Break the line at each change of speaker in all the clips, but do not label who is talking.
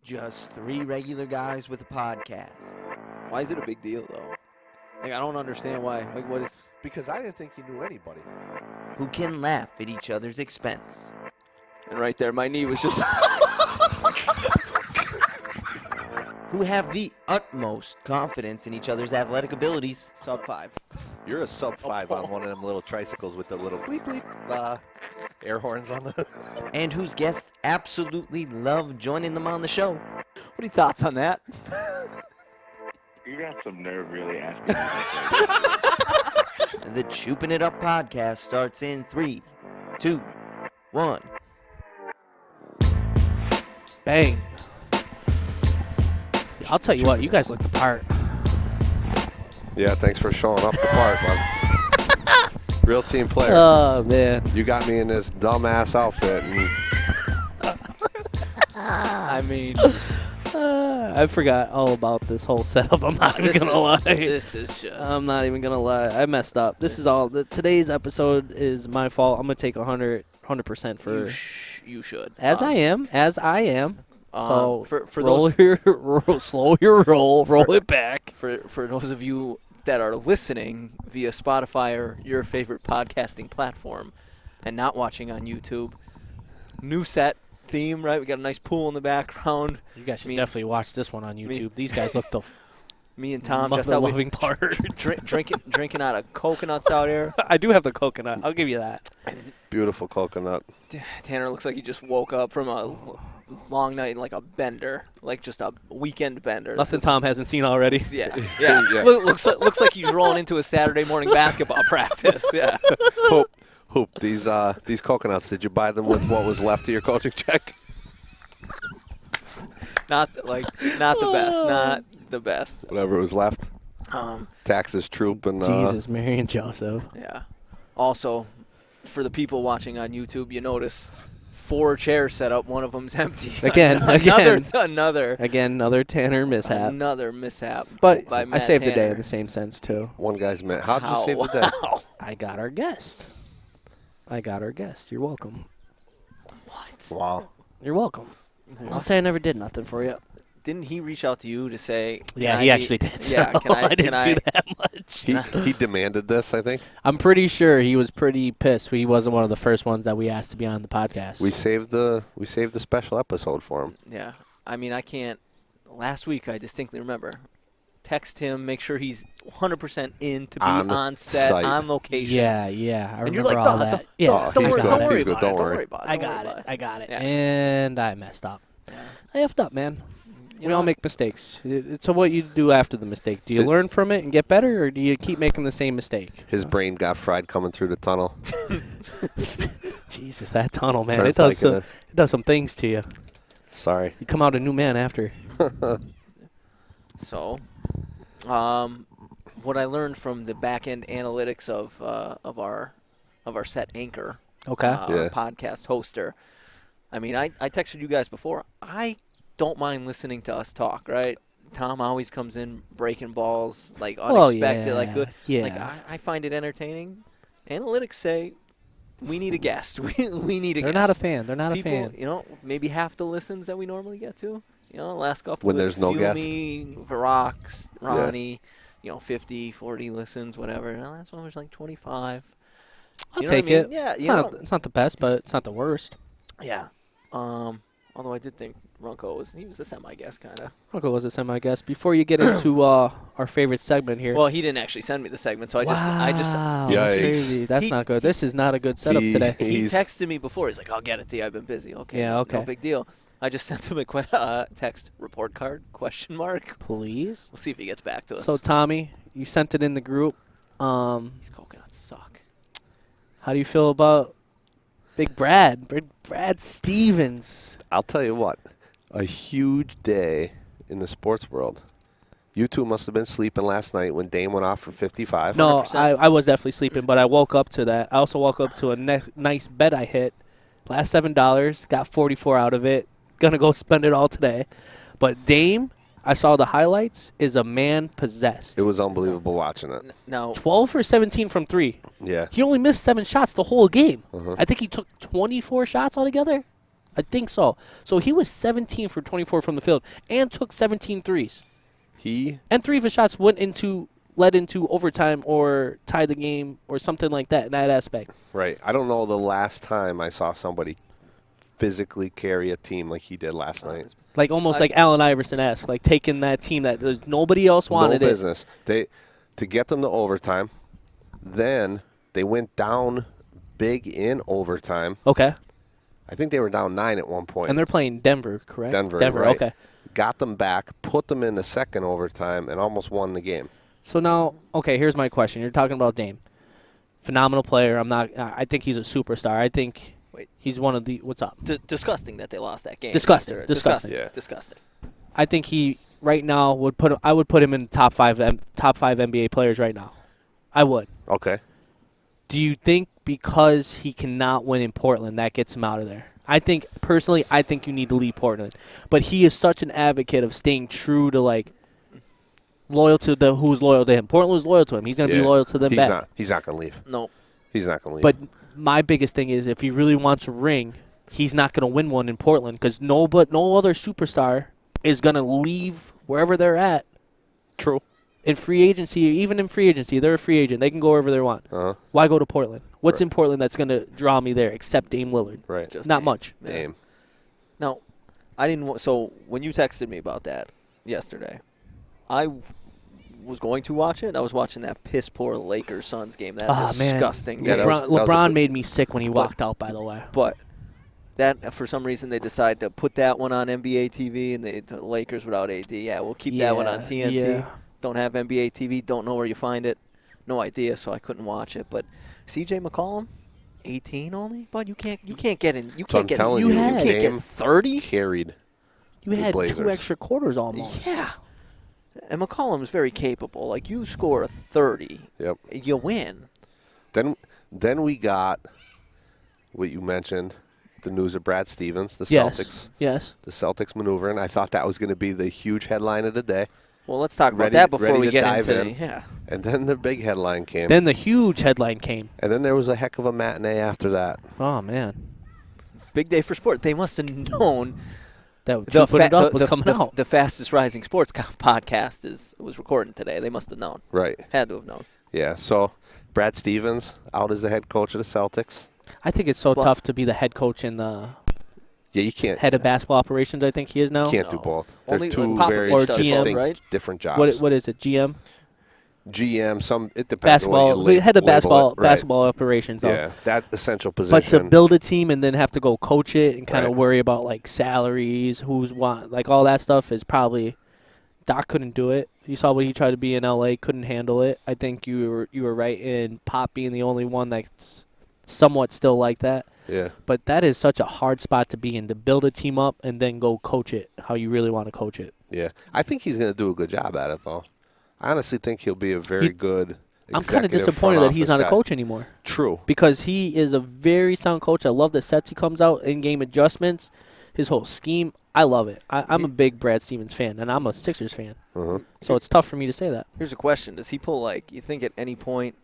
Just three regular guys with a podcast.
Why is it a big deal, though? Like, I don't understand why. Like, what is...
Because I didn't think you knew anybody.
Who can laugh at each other's expense.
And right there, my knee was just...
Who have the utmost confidence in each other's athletic abilities.
Sub 5.
You're a sub 5 on one of them little tricycles with the little bleep bleep air horns on the...
And whose guests absolutely love joining them on the show.
What are your thoughts on that?
You got some nerve really asking me.
The Choopin' It Up podcast starts in 3, 2, 1.
Bang. I'll tell you what, you guys look the part.
Yeah, thanks for showing up the part, man. Real team player.
Oh, man.
You got me in this dumbass outfit. And
I mean...
I forgot all about this whole setup. I'm not even going to lie.
This is just...
I'm not even going to lie. I messed up. This is all. Today's episode is my fault. I'm going to take 100% for...
You should.
As I am. So
for
roll
those,
your slow your roll it back.
For those of you that are listening via Spotify or your favorite podcasting platform and not watching on YouTube, new set theme, right? We got a nice pool in the background.
You guys should definitely watch this one on YouTube. These guys look the
me and Tom just out
loving part.
drinking out of coconuts out here.
I do have the coconut. I'll give you that.
beautiful coconut.
Tanner looks like he just woke up from a long night, like a bender, like just a weekend bender.
Nothing Tom hasn't seen already.
Yeah. Looks like he's rolling into a Saturday morning basketball practice. Yeah.
Hoop, these coconuts, did you buy them with what was left of your coaching check?
Not the best.
Whatever was left. Taxes, troop, and
Jesus, Mary and Joseph.
Yeah. Also, for the people watching on YouTube, you notice 4 chairs set up. One of them's empty.
Another Tanner mishap.
Another mishap.
But
by
I
Matt
saved the day
Tanner.
in the same sense too.
one guy's met. How'd you save the day?
I got our guest. You're welcome.
What?
Wow.
You're welcome. I'll say I never did nothing for you.
Didn't he reach out to you to say?
Yeah, he actually did.
Yeah,
So I didn't do that much.
He demanded this, I think.
I'm pretty sure he was pretty pissed. He wasn't one of the first ones that we asked to be on the podcast.
We saved the special episode for him.
Yeah. I mean, I can't. Last week, I distinctly remember. Text him, make sure he's 100% in to be on set,
site.
on location.
Yeah. I
And
remember
you're like,
all that.
don't worry about it.
Don't worry about it.
I got it.
Yeah.
And I messed up.
Yeah.
I effed up, man.
You
We all
know-
make mistakes. So what you do after the mistake? Do you learn from it and get better, or do you keep making the same mistake?
His brain got fried coming through the tunnel.
Jesus, that tunnel, man.
Turns
It does
like
some, it does some things to you.
Sorry.
You come out a new man after.
So, what I learned from the back end analytics of our set anchor,
Okay.
our podcast hoster. I mean, I texted you guys before. I don't mind listening to us talk, right? Tom always comes in breaking balls, like unexpected, like good.
Yeah.
Like I find it entertaining. Analytics say we need a guest. we need a
They're
guest.
not a fan. They're not
People,
a fan.
you know, maybe half the listens that we normally get to. You know, last couple
When
of
there's no guest.
Varox, Ronnie, 50, 40 listens, whatever. And last one was like 25.
I'll
You know what I
take
mean?
it.
Yeah,
It's not the best, but it's not the worst.
Yeah. Although I did think Runko was a semi-guest kind of.
Uncle was a semi-guest. Before you get into our favorite segment here.
Well, he didn't actually send me the segment, so I just
Wow,
Yikes.
that's crazy. That's
He-
not good. This is not a good setup today.
he
He's-
texted me before. He's like, "I'll get it to you. I've been busy." Okay.
Yeah, okay.
No big deal. I just sent him a text report card ?
Please.
We'll see if he gets back to us.
So Tommy, you sent it in the group.
These coconuts suck.
How do you feel about Big Brad? Brad Stevens.
I'll tell you what. A huge day in the sports world. You two must have been sleeping last night when Dame went off for 55.
No,
100%.
I was definitely sleeping, but I woke up to that. I also woke up to a nice bet I hit. Last $7, got 44 out of it. Gonna go spend it all today. But Dame, I saw the highlights, is a man possessed.
It was unbelievable watching it.
Now,
12 for 17 from 3.
Yeah.
He only missed 7 shots the whole game.
Uh-huh.
I think he took 24 shots altogether. I think so. So he was 17 for 24 from the field and took 17 threes. And 3 of his shots led into overtime or tied the game or something like that in that aspect.
Right. I don't know the last time I saw somebody physically carry a team like he did last night.
Like almost like Allen Iverson-esque, like taking that team that there's nobody else wanted
no business. To get them to overtime, then they went down big in overtime.
Okay.
I think they were down 9 at one point.
And they're playing Denver, correct?
Denver, right.
Okay.
Got them back, put them in the second overtime, and almost won the game.
So now, okay, here's my question. You're talking about Dame. Phenomenal player. I think he's a superstar. I think he's one of the, what's up?
Disgusting that they lost that game.
Disgusting.
Yeah.
Disgusting.
I think he, right now, I would put him in top five NBA players right now. I would.
Okay.
Do you think because he cannot win in Portland, that gets him out of there? Personally, I think you need to leave Portland. But he is such an advocate of staying true to, like, loyal to who's loyal to him. Portland was loyal to him. He's going to be loyal to them back.
He's not going to leave.
No.
He's not going to leave.
But my biggest thing is if he really wants a ring, he's not going to win one in Portland because no other superstar is going to leave wherever they're at.
True.
In free agency, they're a free agent. They can go wherever they want.
Uh-huh.
Why go to Portland? What's in Portland that's going to draw me there except Dame Lillard?
Right.
Just
not
Dame.
much.
Dame.
No, I didn't. So when you texted me about that yesterday, I was going to watch it. I was watching that piss poor Lakers Suns game. That disgusting
Yeah,
game.
LeBron made me sick when he walked out. By the way,
But that for some reason they decided to put that one on NBA TV and the Lakers without AD. Yeah, we'll keep that one on TNT.
Yeah.
Don't have NBA TV. Don't know where you find it. No idea. So I couldn't watch it. But CJ McCollum. 18 only, but you can't get in. You
So
can't
I'm
get.
telling
you
you,
had-
can't get 30.
carried.
you had
Blazers.
2 extra quarters almost.
Yeah, and McCollum's very capable. Like you score a 30,
Yep.
you win.
Then we got what you mentioned, the news of Brad Stevens, the
Yes.
Celtics.
Yes.
The Celtics maneuvering. I thought that was going to be the huge headline of the day.
Well, let's talk about
Ready-
that before
ready
we
to
get
dive
into
in.
yeah.
And then the big headline came.
Then the huge headline came.
And then there was a heck of a matinee after that.
Oh man,
Big day for sport. They must have known
that Put It Up was coming out.
The fastest rising sports podcast was recording today. They must have known.
Right.
Had to have known.
Yeah. So Brad Stevens out as the head coach of the Celtics.
I think it's so
Well-
tough to be the head coach and the
Yeah, you can't.
head of basketball operations. I think he is now.
Can't do
No.
both. They're
Only
two
Popovich
very
Or
does
GM,
both,
distinct,
right?
different jobs.
What is it? GM,
GM. It depends. on what
basketball,
you
head of
label
basketball,
it. Right.
basketball operations. Though.
Yeah, that essential
But
position.
to build a team and then have to go coach it and kind of
Right.
worry about like salaries, who's what, like all that stuff is probably Doc couldn't do it. You saw what he tried to be in LA, couldn't handle it. I think you were right in Pop being the only one that's somewhat still like that.
Yeah.
But that is such a hard spot to be in, to build a team up and then go coach it how you really want to coach it.
Yeah. I think he's going to do a good job at it, though. I honestly think he'll be a very good
I'm kind of
executive
disappointed
front
that he's
office
not a
guy.
coach anymore
True.
because he is a very sound coach. I love the sets he comes out, in-game adjustments, his whole scheme. I love it. I'm a big Brad Stevens fan, and I'm a Sixers fan.
Uh-huh.
So it's tough for me to say that.
Here's a question: does he pull you think at any point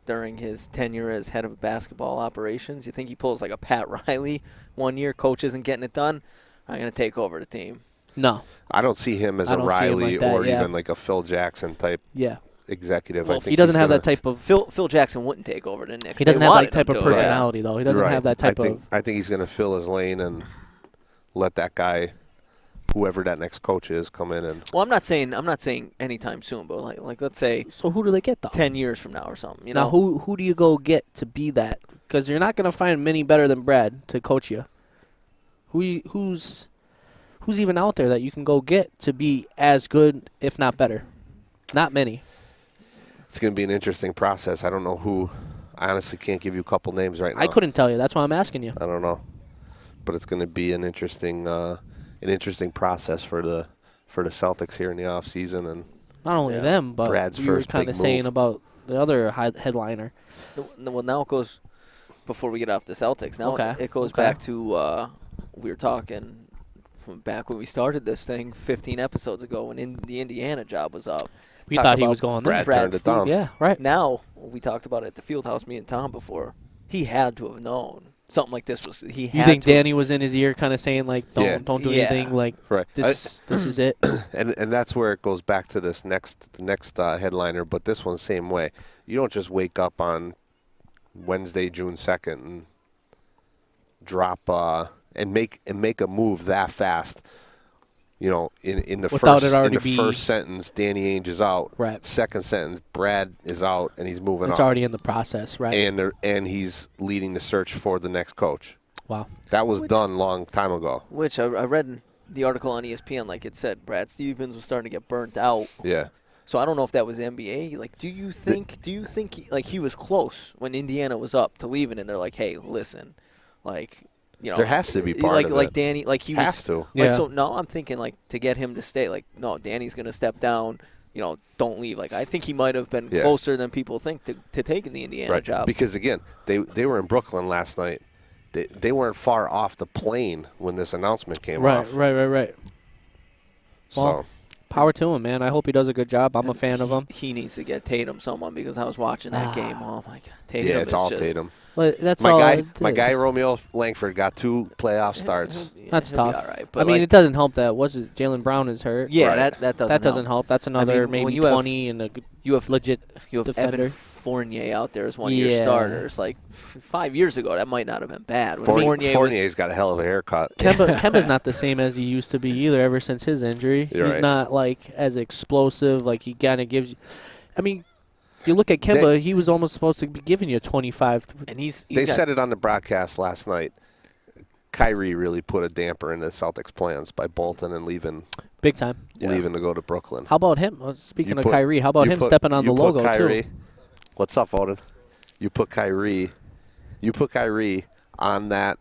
during his tenure as head of basketball operations, you think he pulls like a Pat Riley one year, coach isn't getting it done, I'm going to take over the team?
No.
I don't see him as
I
a
don't see him
Riley
like that,
or
yeah.
even like a Phil Jackson type
Yeah.
executive.
Well,
I think
He doesn't
he's
have
gonna-
that type of
Phil Jackson wouldn't take over the Knicks.
he doesn't
They
have
wanted
that type
him
of
to, yeah.
personality though. He doesn't
Right.
have that type
I think he's going to fill his lane and let that guy, whoever that next coach is, come in and.
Well, I'm not saying anytime soon, but like let's say
So who do they get though?
10 years from now or something. You
Now
know,
who do you go get to be that? Because you're not going to find many better than Brad to coach you. Who's even out there that you can go get to be as good, if not better? Not many.
It's going to be an interesting process. I don't know who. I honestly can't give you a couple names right now.
I couldn't tell you. That's why I'm asking you.
I don't know, but it's going to be an interesting process for the Celtics here in the off season. And
Not only
Yeah.
them, but
Brad's
you were
first
kind
big
of saying
move.
about the other headliner.
well now it goes before we get off the Celtics. Now
Okay.
it goes
Okay.
back to we were talking from back when we started this thing 15 episodes ago when the Indiana job was up.
We
Talk
thought he
about
was going there.
Brad turned it down.
Yeah, right.
Now we talked about it at the field house, me and Tom before. He had to have known something like this was he
You
had
think
to.
Danny was in his ear kind of saying, like,
Yeah.
don't do
Yeah.
anything, like,
Right.
this is it?
And that's where it goes back to the next headliner, but this one same way. You don't just wake up on Wednesday, June 2nd, and drop and make a move that fast. You know, in the
Without
first
it already
in the
be-
first sentence, Danny Ainge is out.
Right.
Second sentence, Brad is out, and he's moving
It's
on.
already in the process, right?
And he's leading the search for the next coach.
Wow.
That was done long time ago.
Which I read in the article on ESPN, like it said, Brad Stevens was starting to get burnt out.
Yeah.
So I don't know if that was NBA. Like, do you think he was close when Indiana was up to leaving, and they're like, hey, listen, like, you know,
There has to be part
like
of
like
it.
Danny, like he
Has
was
to.
Like,
Yeah.
so no, I'm thinking like to get him to stay. Like, no, Danny's gonna step down. You know, don't leave. Like, I think he might have been
Yeah.
closer than people think to taking the Indiana
Right.
job.
Because again, they were in Brooklyn last night. They weren't far off the plane when this announcement came off.
Right.
So
Well, power to him, man. I hope he does a good job. I'm a fan of him.
He needs to get Tatum someone because I was watching that game. Oh my God, Tatum
yeah, it's
is
all
just,
Tatum.
But that's
My
all.
guy Romeo Langford got 2 playoff starts.
Yeah,
That's
he'll be
tough.
all right.
I
But
mean,
like,
it doesn't help that Jalen Brown is hurt.
yeah,
Right.
that doesn't
That doesn't help. That's another
when
maybe
you have-
20 and a
You have
legit
You have
defender.
Evan Fournier out there as one of your
Yeah.
starters. Like 5 years ago, that might not have been bad. When
Fournier's got a hell of a haircut.
Kemba's not the same as he used to be either ever since his injury.
You're
He's
right.
not like as explosive. Like he kind of gives you. I mean, you look at Kemba, he was almost supposed to be giving you 25.
and he's
They
got-
said it on the broadcast last night. Kyrie really put a damper in the Celtics' plans by Bolton and leaving
Big time.
to go to Brooklyn.
How about him? Speaking
You
of
put-
Kyrie, how about
you
him
put-
stepping on the
you put
logo
Kyrie,
too?
What's up, Odin? You put Kyrie on that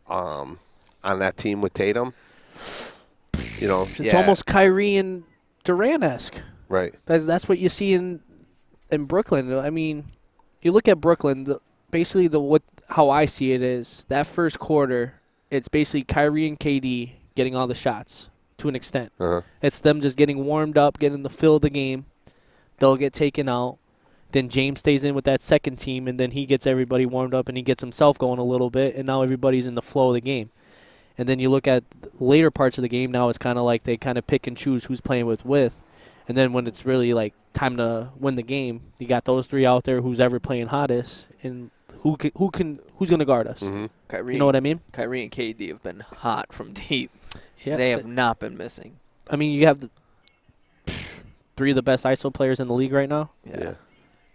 on that team with Tatum. You know,
It's almost Kyrie and Durant-esque.
right.
That's what you see in Brooklyn. I mean, you look at Brooklyn. Basically, how I see it is that first quarter, it's basically Kyrie and KD getting all the shots to an extent.
Uh-huh.
It's them just getting warmed up, getting the feel of the game. They'll get taken out. Then James stays in with that second team, and then he gets everybody warmed up, and he gets himself going a little bit, and now everybody's in the flow of the game. And then you look at later parts of the game, now it's kind of like they kind of pick and choose who's playing with. And then when it's really like time to win the game, you got those 3 out there who's ever playing hottest, and who's going to guard us.
Mm-hmm.
Kyrie.
You know what I mean?
Kyrie and KD have been hot from deep.
Yeah.
They have not been missing.
I mean, you have 3 of the best ISO players in the league right now.
Yeah.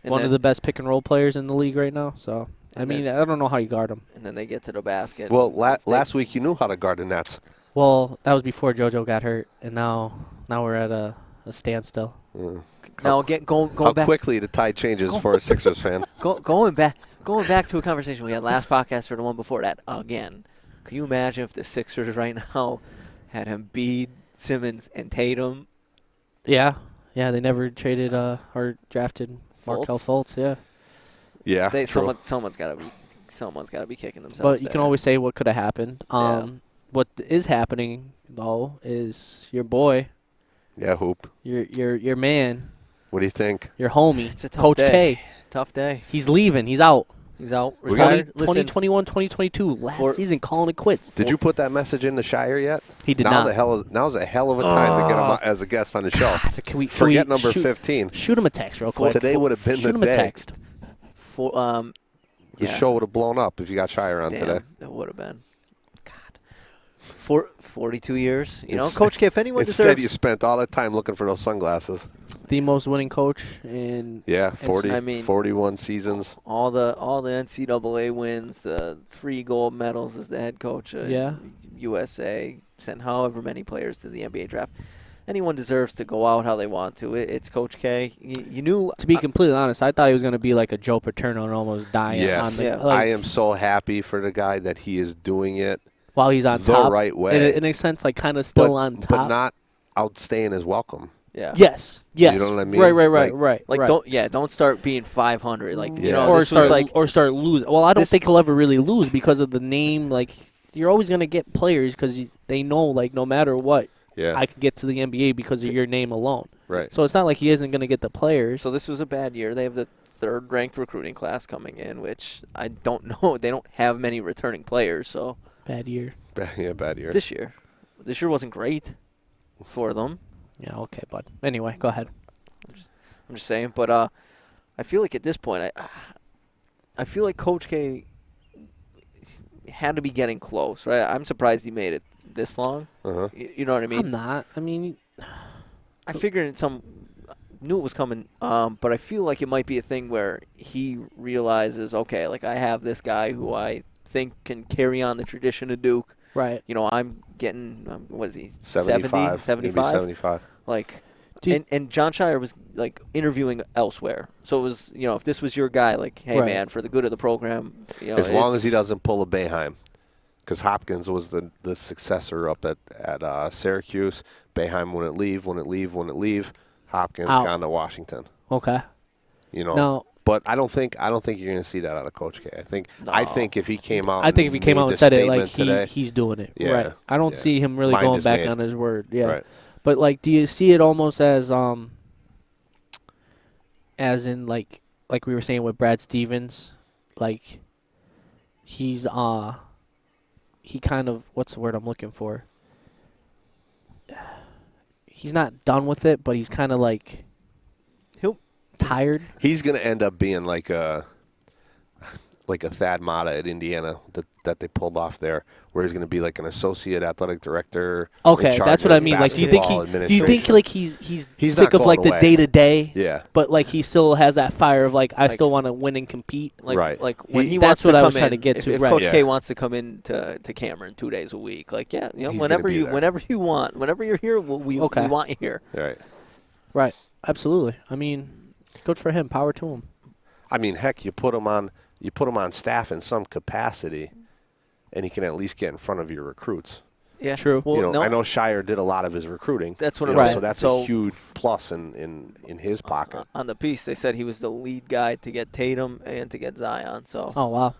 And
One
then,
of the best pick and roll players in the league right now. So, I
And
mean,
then-
I don't know how you guard them.
and then they get to the basket.
Well, last week you knew how to guard the Nets.
Well, that was before JoJo got hurt, and now we're at a standstill.
now
How
going back
quickly the tide changes for a Sixers fan.
going back to a conversation we had last podcast or the one before that again. Can you imagine if the Sixers right now had Embiid, Simmons, and Tatum?
Yeah, they never traded or drafted Markelle Fultz. Yeah,
Yeah,
They,
true.
someone's got to be kicking themselves.
but you can
there.
always say what could have happened.
Yeah.
What is happening though is your boy,
Yeah, Hoop.
your man,
What do you think?
your homie,
It's a tough
Coach
day.
K.
Tough day.
He's leaving. He's out.
He's out.
We got-
Retired. Listen,
2021, 2022. Last
For-
season, calling it quits.
Did you put that message in the Shire yet?
He did
now
not.
Now's a hell of a time to get him as a guest on the show.
Can we
Forget number
shoot,
15.
Shoot him a text real quick.
Today would have been
Shoot
the
him
day.
a text.
for
The
yeah.
show would have blown up if you got Shire on
Damn,
today.
it would have been. God. 42 years. You know,
It's-
Coach K, if anyone
Instead,
deserves.
you spent all that time looking for those sunglasses.
The most winning coach in
Yeah, 40,
I mean-
41 seasons.
all the NCAA wins, the 3 gold medals as the head coach of
Yeah.
USA, sent however many players to the NBA draft. Anyone deserves to go out how they want to. It's Coach K. You knew.
To be completely honest, I thought he was going to be like a Joe Paterno and almost die
Yes,
on the,
Yeah.
like,
I am so happy for the guy that he is doing it
while he's on
the
top.
right way.
In a sense, like kind of still on top.
but not outstaying his welcome.
Yeah.
Yes. Yes.
You know what I mean?
Right.
Like don't start being 500. Like you
Yeah.
know,
or
this was
start
like
or start losing. Well, I don't
this-
think he'll ever really lose because of the name. Like you're always going to get players because they know like no matter what,
Yeah,
I could get to the NBA because of your name alone.
right.
So it's not like he isn't going to get the players.
So this was a bad year. They have the third-ranked recruiting class coming in, which I don't know. They don't have many returning players, so
Bad year.
Bad year.
this year wasn't great for them.
Yeah, okay, bud. Anyway, go ahead.
I'm just saying, but I feel like at this point, I feel like Coach K had to be getting close, right? I'm surprised he made it this long.
Uh-huh.
You know what I mean?
I'm not. I mean,
I figured knew it was coming, but I feel like it might be a thing where he realizes, okay, like I have this guy who I think can carry on the tradition of Duke.
right.
You know, I'm getting, what is he,
75.
75?
Maybe 75.
Like,
Dude.
and John Shire was, like, interviewing elsewhere. So it was, you know, if this was your guy, like, hey,
Right.
man, for the good of the program, you know.
As long as he doesn't pull a Boeheim. Because Hopkins was the successor up at Syracuse. Boeheim wouldn't leave. Hopkins
Out.
gone to Washington.
Okay.
You know.
Now,
But I don't think you're going to see that out of Coach K. I think if he came out,
I think if he came
made
out and
this
said it, like
statement today,
he's doing it.
Yeah,
Right. I don't
yeah.
see him really
Mind
going
is
back
made.
on his word. Yeah.
Right.
But like, do you see it almost as in like we were saying with Brad Stevens, like he's he kind of, what's the word I'm looking for? He's not done with it, but he's kind of like tired.
He's going to end up being like a Thad Matta at Indiana that they pulled off there, where he's going to be like an associate athletic director. in
Okay,
charge
that's what
of
I mean. Like, do you think
basketball
he's
He's
sick
not
of like
going
the
away.
day to day?
Yeah.
But like he still has that fire of like I
Like-
still want to win and compete.
Like,
Right.
Like when
He-
he
that's
wants
what
to
I
come
was trying
in,
to get to,
if
right.
Coach
Yeah.
K wants to come in to Cameron 2 days a week, like you know,
He's
whenever
gonna be there.
whenever you want, whenever you're here, we
Okay.
want you here.
Right.
Right. Absolutely. I mean, good for him. Power to him.
I mean, heck, you put him on staff in some capacity, and he can at least get in front of your recruits.
Yeah,
True.
Well,
You know,
no,
I know Shire did a lot of his recruiting.
That's what
you
I'm
know,
saying.
So that's
So-
a huge plus in his pocket.
on the piece they said he was the lead guy to get Tatum and to get Zion. So
Oh wow.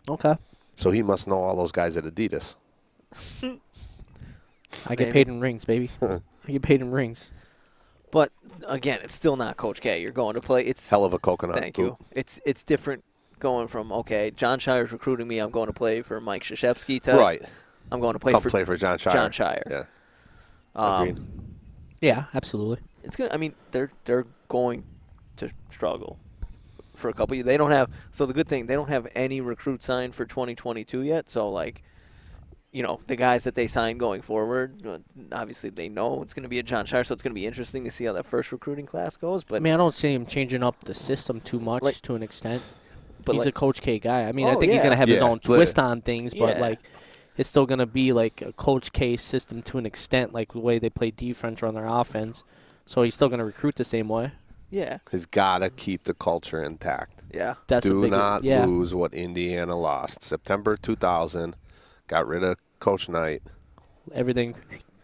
Okay.
So he must know all those guys at Adidas.
I get
Maybe.
paid in rings, baby. I get paid in rings.
But again, it's still not Coach K. You're going to play. It's
Hell of a coconut.
thank you. It's different going from okay, John Shire's recruiting me. I'm going to play for Mike Krzyzewski. To
Right.
I'm going to play
Come
for
play for John Shire.
John Shire.
Yeah.
Um,
Agreed.
Yeah, absolutely.
It's good. I mean, they're going to struggle for a couple of years. They don't have. So the good thing, they don't have any recruit signed for 2022 yet. So like, you know, the guys that they sign going forward, obviously they know it's going to be a John Shire, so it's going to be interesting to see how that first recruiting class goes. But
I mean, I don't see him changing up the system too much
Like-
to an extent.
but
He's
like,
a Coach K guy. I mean, I
Oh,
think he's
yeah.
gonna have his
Yeah,
own twist on things, but
Yeah.
like, it's still gonna be like a Coach K system to an extent, like the way they play defense, run their offense. So he's still gonna recruit the same way.
yeah,
He's got to keep the culture intact.
yeah.
That's a
Do
big
not
yeah.
lose what Indiana lost. September 2000, got rid of Coach Knight.
Everything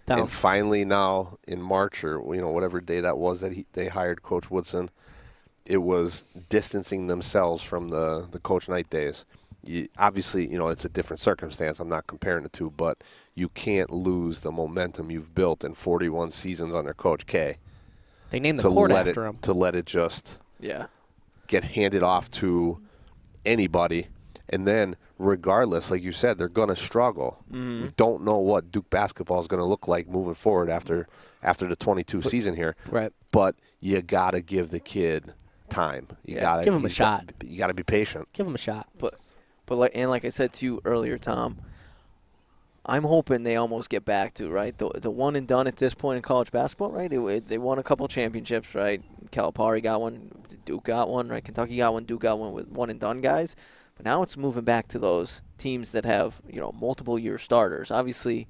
down.
And finally now in March or whatever day that was that they hired Coach Woodson, it was distancing themselves from the Coach Knight days. Obviously, it's a different circumstance. I'm not comparing the two, but you can't lose the momentum you've built in 41 seasons under Coach K.
They named the
to
court
let
after
it
him.
to let it just
Yeah.
get handed off to anybody. And then, regardless, like you said, they're going to struggle.
Mm-hmm.
We don't know what Duke basketball is going to look like moving forward after the 22 season here.
Right.
But you got to give the kid time. You
Yeah,
gotta
give him a shot.
You got to be patient.
Give him a shot.
But like I said to you earlier, Tom, I'm hoping they almost get back to right the one and done at this point in college basketball. Right, they won a couple championships. Right, Calipari got one, Duke got one. Right, Kentucky got one, Duke got one with one and done guys. But now it's moving back to those teams that have multiple year starters. Obviously,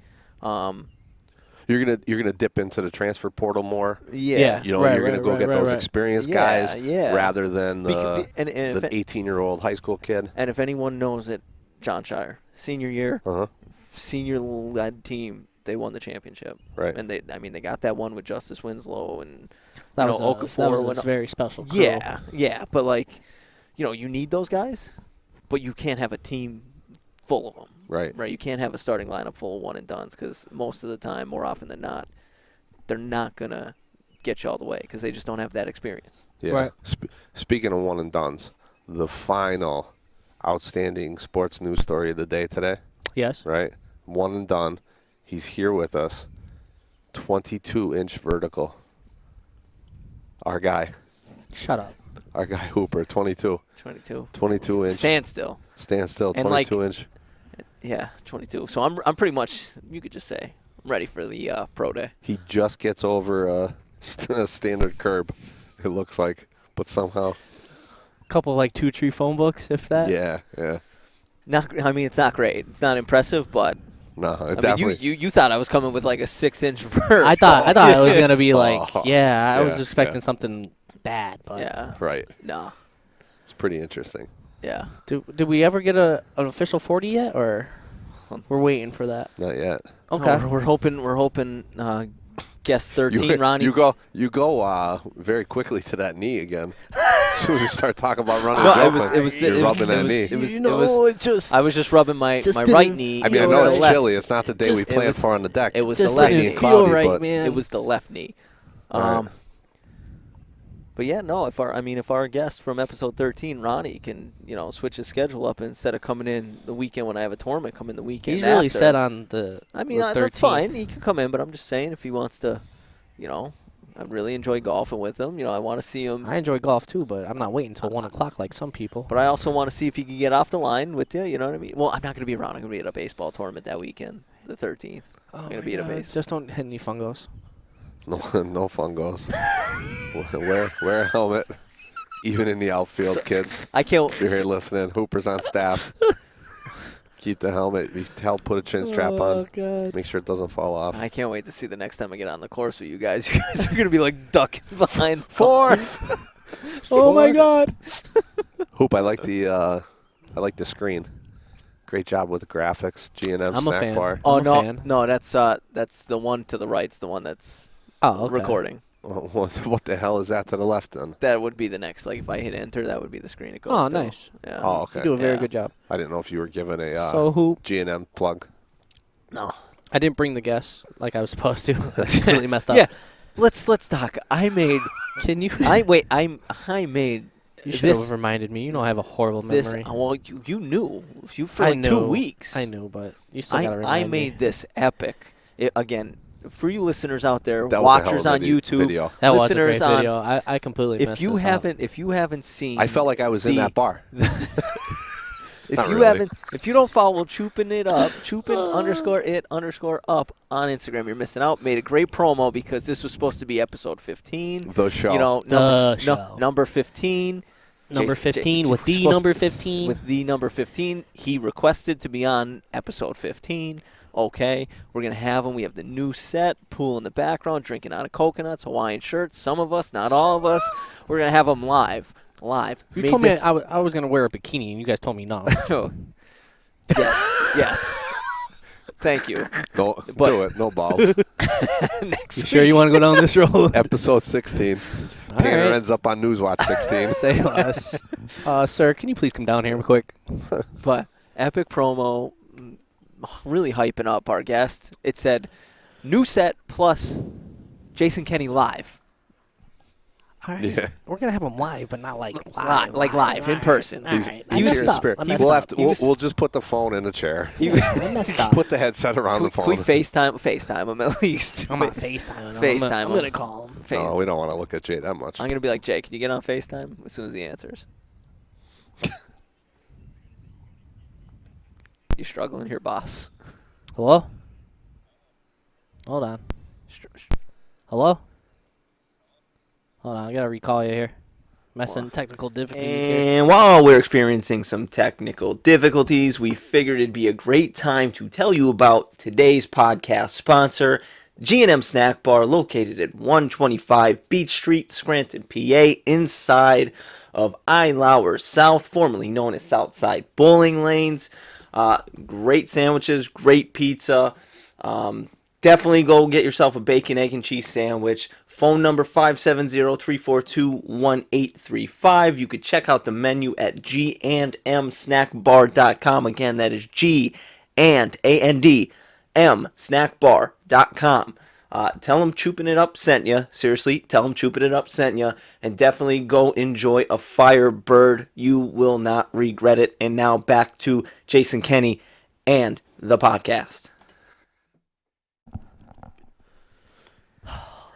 You're gonna dip into the transfer portal more.
Yeah.
You're
Right,
gonna go
right,
get
right,
those
right.
experienced
Yeah,
guys
yeah.
rather than the
and if
18-year-old high school kid.
and if anyone knows it, John Shire, senior year,
Uh-huh.
senior-led team, they won the championship.
Right.
And they got that one with Justice Winslow and
That
you
was,
know,
that
Okafor
was a very special crew.
yeah. But like, you need those guys, but you can't have a team full of them.
Right.
Right. You can't have a starting lineup full of one and dones because most of the time, more often than not, they're not gonna get you all the way because they just don't have that experience.
Yeah.
Right.
Speaking of one and dones, the final outstanding sports news story of the day today,
Yes.
right? One and done. He's here with us. 22-inch vertical. Our guy.
Shut up.
Our guy Hooper, 22.
22.
22-inch.
Stand still.
Stand still,
And, like,
22-inch.
Yeah, 22. So I'm pretty much, you could just say, I'm ready for the pro day.
He just gets over a standard curb, it looks like. But somehow,
Couple like 2-3 phone books, if that.
yeah.
It's not great. It's not impressive, but
No, it
I mean,
definitely.
you thought I was coming with like a 6-inch vert.
I thought it was gonna be like,
Oh,
I was
yeah,
expecting
yeah.
something bad, but
Yeah.
Right.
No.
It's pretty interesting.
Yeah.
Did we ever get an official 40 yet, or we're waiting for that?
Not yet.
Okay.
No, we're hoping. Guest 13, Ronnie.
You go very quickly to that knee again. As soon as you start talking about running,
No,
and
it
jumping,
was
you're rubbing that knee.
I was just rubbing my right knee.
I mean, I
It was
know
the
it's
left.
chilly. It's not the day we
It
planned
was-
for on the deck.
It was
Just
the left
didn't
knee.
and
feel
cloudy,
right,
but-
man.
It was the left knee.
Right.
But yeah, no. If our guest from episode 13, Ronnie, can switch his schedule up, instead of coming in the weekend when I have a tournament, come in the weekend.
He's really
after.
set on the.
I mean,
the 13th.
that's fine. He could come in, but I'm just saying if he wants to, I really enjoy golfing with him. I want to see him.
I enjoy golf too, but I'm not waiting until 1 o'clock like some people.
But I also want to see if he can get off the line with you. You know what I mean? Well, I'm not going to be around. I'm going to be at a baseball tournament that weekend, the 13th. I'm going to be at a base.
Just don't hit any fungos.
No fungos. wear a helmet. Even in the outfield, kids.
I can't.
If you're here listening, Hooper's on staff. Keep the helmet. Help put a chin strap on.
God.
Make sure it doesn't fall off.
I can't wait to see the next time I get on the course with you guys. You guys are going to be like ducking behind.
Oh my God.
Hoop, I like the screen. Great job with the graphics. G&M
I'm a
snack
fan.
bar.
Oh
I'm a
no,
fan.
no, that's the one to the right's the one that's
Oh, okay.
recording.
What the hell is that to the left then?
That would be the next. Like if I hit enter, that would be the screen it goes
Oh,
to.
nice.
Yeah.
Oh, okay.
You do a very
Yeah.
good job.
I didn't know if you were giving a
So who?
G&M plug.
No.
I didn't bring the guests like I was supposed to. That's really messed up.
Yeah. Let's talk. I made.
Can you?
I made.
You should
this
have reminded me. You know I have a horrible
this.
memory.
Well, you knew for
I
like 2
knew.
weeks.
I knew, but you still gotta
I
remind
made
me.
this epic. Again, for you listeners out there,
That was a
watchers
hell
on
of a
YouTube,
video.
That was a
listeners
great
on.
video. I completely
If
messed
you
this up.
haven't seen,
I felt like I was in
the-
that bar.
If
Not
you
really.
if you don't follow Choopin' It Up, Choopin_it_up on Instagram, you're missing out. Made a great promo because this was supposed to be episode 15.
The show.
Number 15.
Number
Jason-
15 with the
supposed
number
to-
15.
With the number 15. He requested to be on episode 15. Okay, we're going to have him. We have the new set, pool in the background, drinking out of coconuts, Hawaiian shirts. Some of us, not all of us. We're going to have him live.
You
Made
told me
this-
I was going to wear a bikini, and you guys told me no.
Yes. Thank you.
No,
But-
do it. No balls.
Next
You sure you want to go down this road?
Episode 16.
All
Tanner
right.
ends up on Newswatch 16.
Say less. Sir, can you please come down here real quick?
But epic promo, really hyping up our guest. It said, new set plus Jason Kenny live.
All right.
Yeah.
We're going to have him live, but not like live.
Live, in person.
All right. I
He's
messed
here in
up.
spirit.
I messed
We'll
up.
have to. We'll just put the phone in the chair.
I messed up.
Put the headset around the
Can
phone.
we FaceTime him at least?
I'm on FaceTime.
FaceTime
I'm
him.
going to call him.
No, we don't want to look at Jay that much.
I'm going to be like, Jay, can you get on FaceTime as soon as he answers? You struggling here, boss?
Hello? Hold on. Hello? Hold on, I gotta recall you here. Messing technical difficulties here.
And while we're experiencing some technical difficulties, we figured it'd be a great time to tell you about today's podcast sponsor, G&M Snack Bar, located at 125 Beach Street, Scranton, PA, inside of I. Lauer South, formerly known as Southside Bowling Lanes. Great sandwiches, great pizza. Definitely go get yourself a bacon, egg, and cheese sandwich. Phone number 570-342-1835. You could check out the menu at gandmsnackbar.com. Again, that is G and A-N-D M snackbar.com. Tell them Chooping It Up sent you. Seriously, tell them Chooping It Up sent you. And definitely go enjoy a Firebird. You will not regret it. And now back to Jason Kenny and the podcast.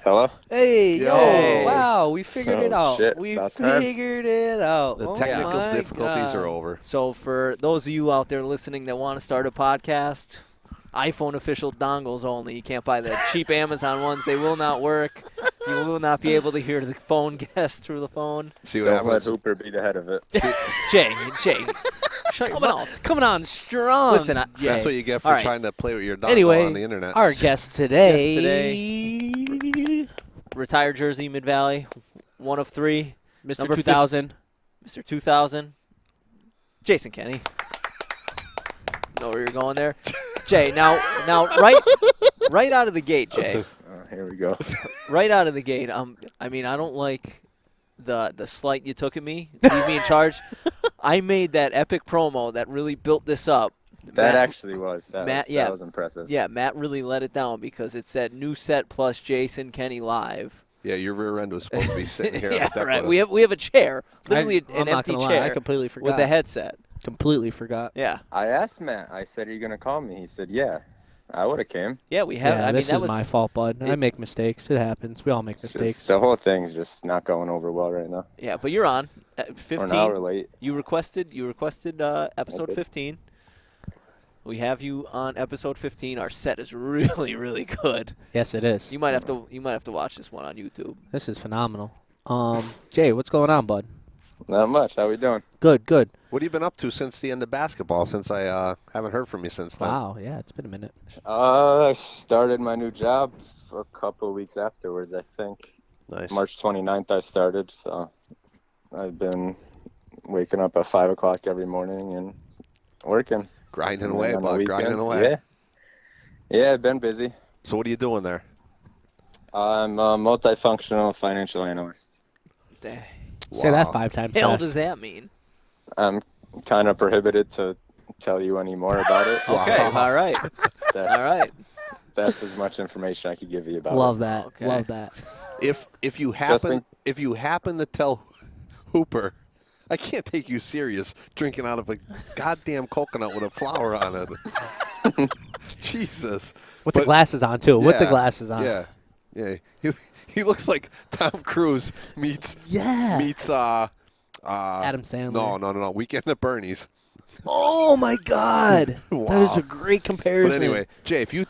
Hello?
Hey, yo,
Yo.
wow, we figured it
Oh,
out.
shit,
We
about time.
figured it out.
The
Oh
technical
my
difficulties
God.
are over.
So for those of you out there listening that want to start a podcast, iPhone official dongles only. You can't buy the cheap Amazon ones. They will not work. You will not be able to hear the phone guest through the phone.
See what
Don't let
happens.
Hooper be the head of it.
Jay, shut your mouth.
Coming on strong.
Listen, Jay.
That's what you get for
All right.
trying to play with your dongle
Anyway,
on the internet.
our guest today,
Retired jersey, Mid Valley, 1 of 3.
Mr.
Number
2000.
Mr. 2000, Jason Kenny. Know where you're going there, Jay. Now, right out of the gate, Jay.
Here we go.
Right out of the gate. I mean, I don't like the slight you took at me. Leave me in charge. I made that epic promo that really built this up.
That actually was. That
Matt,
was impressive.
Yeah, Matt really let it down because it said new set plus Jason Kenny live.
Yeah, your rear end was supposed to be sitting here.
Yeah,
on the deck
right.
with
We
us.
have a chair, literally
I'm
an
not
empty
gonna
chair
lie, I completely forgot.
with a headset.
Completely forgot.
Yeah,
I asked Matt. I said, "Are you gonna call me?" He said, "Yeah." I would have came.
yeah. We have.
Yeah,
I mean,
this
that
is
was
my fault, bud. I make mistakes. It happens. We all make
It's just-
mistakes.
the whole thing's just not going over well right now.
Yeah, but you're on at
We're
15.
an hour late.
You requested episode
did.
15. We have you on episode 15. Our set is really, really good.
Yes, it is.
You might have to watch this one on YouTube.
This is phenomenal. Jay, what's going on, bud?
Not much. How we doing?
Good, good.
What have you been up to since the end of basketball? Since I haven't heard from you since then.
Wow, yeah, it's been a minute.
I started my new job a couple of weeks afterwards. I think
Nice.
March 29th I started. So I've been waking up at 5 o'clock every morning and working.
Grinding
And
away,
then on the
bud. Grinding
weekend-
away.
Yeah, I've been busy.
So what are you doing there?
I'm a multifunctional financial analyst.
The
Say that
Wow.
5 times
hell
fast.
does that mean?
I'm kind of prohibited to tell you any more about it.
Okay, all right,
That's,
all right.
that's as much information I could give you about
Love
it.
that.
Okay.
Love that.
If you happen to tell Hooper, I can't take you serious drinking out of a goddamn coconut with a flower on it. Jesus.
With the
But-
glasses on, too. With the
Yeah,
glasses on.
Yeah, yeah. He looks like Tom Cruise meets
Yeah.
Adam
Sandler.
No. Weekend at Bernie's.
Oh, my God. That is
Wow.
a great comparison.
But anyway, Jay, if you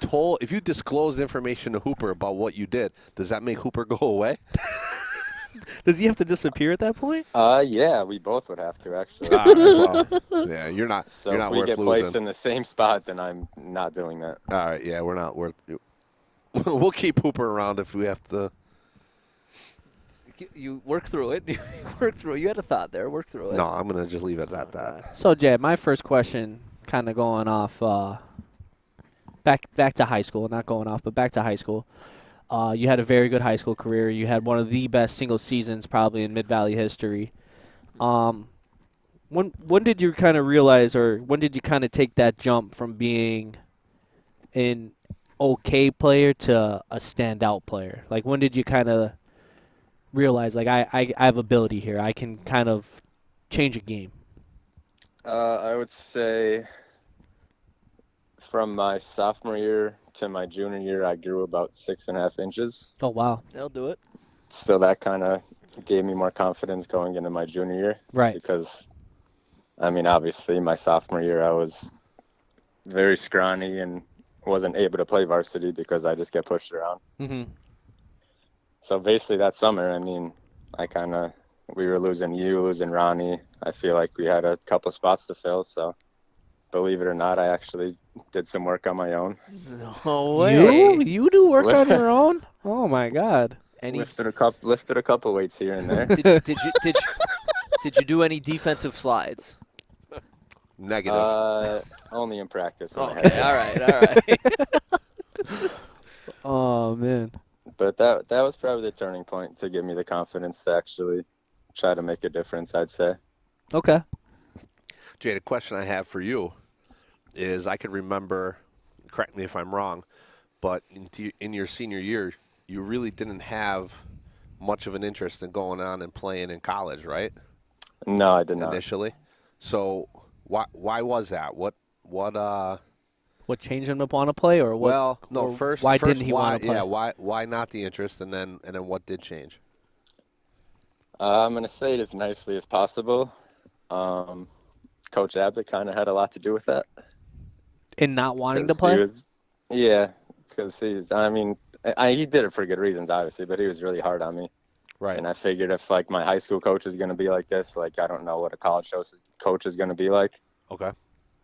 disclosed information to Hooper about what you did, does that make Hooper go away?
Does he have to disappear at that point?
Yeah, we both would have to actually.
All right, well, yeah, you're not
So
you're
if
not
we
worth
get
losing.
placed in the same spot, then I'm not doing that.
All right, yeah, we're not worth. We'll keep Hooper around if we have to.
You work through it. You work through it. You had a thought there. Work through it.
No, I'm gonna just leave it at that.
So, Jay, my first question, kind of going off, back to high school, not going off, but back to high school. You had a very good high school career. You had one of the best single seasons probably in Mid Valley history. When did you kind of realize, or when did you kind of take that jump from being an okay player to a standout player? Like, when did you kind of realize, like, I have ability here. I can kind of change a game.
I would say from my sophomore year to my junior year, I grew about 6.5 inches.
Oh, wow.
They'll do it.
So that kind of gave me more confidence going into my junior year.
Right.
Because, I mean, obviously my sophomore year, I was very scrawny and wasn't able to play varsity because I just get pushed around.
Mm-hmm.
So basically that summer, I mean, we were losing you, losing Ronnie. I feel like we had a couple spots to fill. So believe it or not, I actually did some work on my own.
No way.
You do work on your own? Oh, my God.
Any?
Lifted a couple weights here and there.
Did you do any defensive slides?
Negative.
Only in practice. when I had
Okay.
to.
All right.
Oh, man.
But that was probably the turning point to give me the confidence to actually try to make a difference, I'd say.
Okay.
Jay, the question I have for you is I could remember, correct me if I'm wrong, but in your senior year, you really didn't have much of an interest in going on and playing in college, right?
No, I did not.
Initially. So why was that? What
What changed him to want to play, or what?
Well, no.
or
First,
why
first,
didn't he
why,
want to play?
Yeah, why not the interest, and then what did change?
I'm gonna say it as nicely as possible. Coach Abbott kind of had a lot to do with that.
In not wanting to
'Cause
play?
Yeah, because I mean, he did it for good reasons, obviously, but he was really hard on me.
Right.
And I figured if like my high school coach is going to be like this, like I don't know what a college coach is going to be like.
Okay.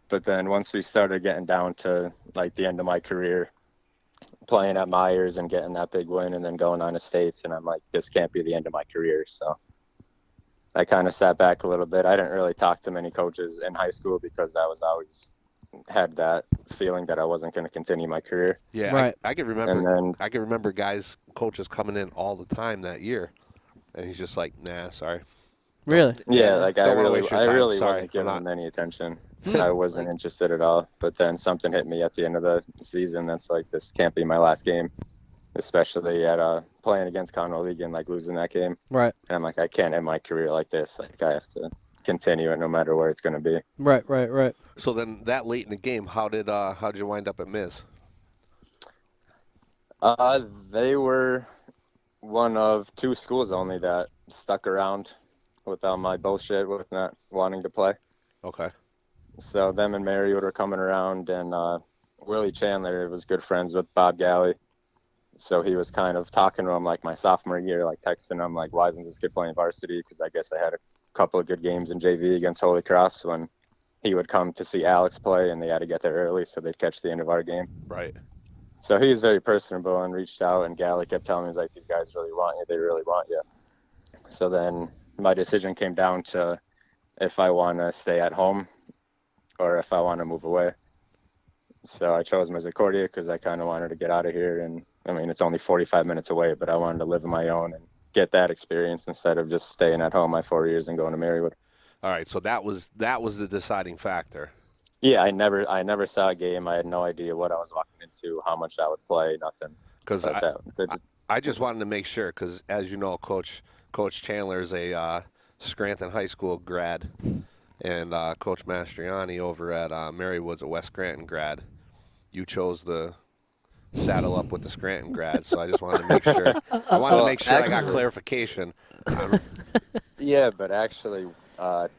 But then once we started getting down to like the end of my career, playing at Myers and getting that big win and then going on to states, and I'm like, this can't be the end of my career. So I kind of sat back a little bit. I didn't really talk to many coaches in high school because I was always had that feeling that I wasn't going to continue my career.
Yeah,
Right.
I can remember.
And then
I can remember coaches coming in all the time that year, and he's just like, "Nah, sorry."
Really?
yeah, like
Don't wanna waste your
I
time.
really
Sorry,
wasn't giving
I'm
them any attention.
Hmm.
I wasn't interested at all. But then something hit me at the end of the season. That's like, this can't be my last game, especially at playing against Conroe League and like losing that game.
Right.
And I'm like, I can't end my career like this. Like I have to continue it no matter where it's going to be.
Right.
So then, that late in the game, how'd you wind up at Miz?
They were one of two schools only that stuck around without my bullshit with not wanting to play.
Okay.
So them and Marywood were coming around, and Willie Chandler was good friends with Bob Galley. So he was kind of talking to him like my sophomore year, like texting him like, why isn't this kid playing varsity? Because I guess I had a couple of good games in JV against Holy Cross when he would come to see Alex play, and they had to get there early so they'd catch the end of our game.
Right.
So he was very personable and reached out, and Galley kept telling me, he's like, these guys really want you. They really want you. So then my decision came down to if I want to stay at home or if I want to move away. So I chose Misericordia because I kind of wanted to get out of here. And I mean, it's only 45 minutes away, but I wanted to live on my own and get that experience instead of just staying at home my 4 years and going to Marywood.
All right. So that was the deciding factor.
Yeah, I never saw a game. I had no idea what I was walking into, how much I would play, nothing.
Because
But
I just wanted to make sure, because as you know, Coach Chandler is a Scranton High School grad, and Coach Mastriani over at Marywood's a West Scranton grad. You chose the saddle up with the Scranton grad, so I just wanted to make sure. I wanted to make sure I got clarification.
Yeah, but actually,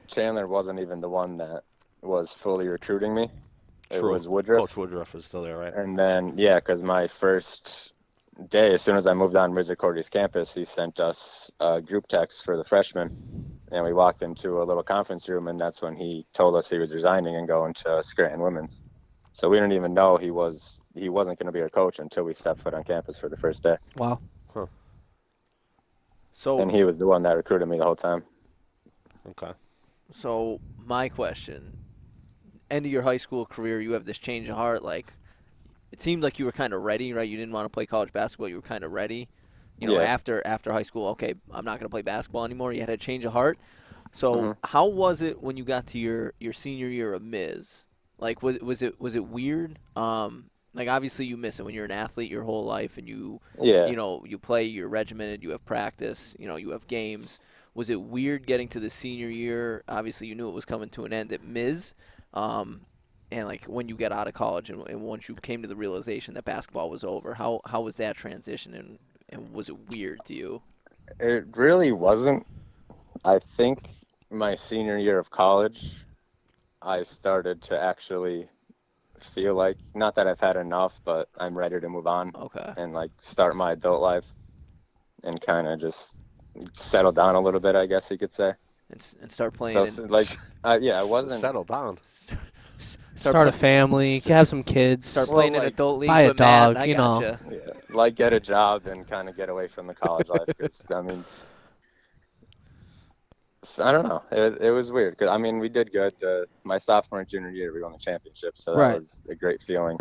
Chandler wasn't even the one that was fully recruiting me. It was Woodruff.
Coach Woodruff is still there, right?
And then, yeah, because my first day, as soon as I moved on Misericordia's campus, he sent us a group text for the freshmen. And we walked into a little conference room, and that's when he told us he was resigning and going to Scranton Women's. So we didn't even know he wasn't going to be our coach until we stepped foot on campus for the first day.
Wow.
Huh.
So
And he was the one that recruited me the whole time.
Okay.
So my question, end of your high school career, you have this change of heart. Like, it seemed like you were kind of ready, right? You didn't want to play college basketball. You were kind of ready. You know,
Yeah.
after high school, okay, I'm not going to play basketball anymore. You had a change of heart. So how was it when you got to your senior year of Miz? Like, was it weird? Like, obviously you miss it when you're an athlete your whole life and you know, you play, you're regimented, you have practice, you know, you have games. Was it weird getting to the senior year? Obviously you knew it was coming to an end at Miz. And like when you get out of college and once you came to the realization that basketball was over, how was that transition and was it weird to you?
It really wasn't. I think my senior year of college, I started to actually feel like, not that I've had enough, but I'm ready to move on
Okay.
and like start my adult life and kind of just settle down a little bit, I guess you could say.
And start playing.
So like, I wasn't.
Settle down.
Start a family, have some kids.
Start playing in
like,
adult leagues
buy a
with Matt.
dog,
I
you know.
gotcha.
Yeah, like get a job and kind of get away from the college life. 'Cause, I mean, I don't know. It was weird because I mean we did good. My sophomore and junior year we won the championship, so that
Right.
was a great feeling.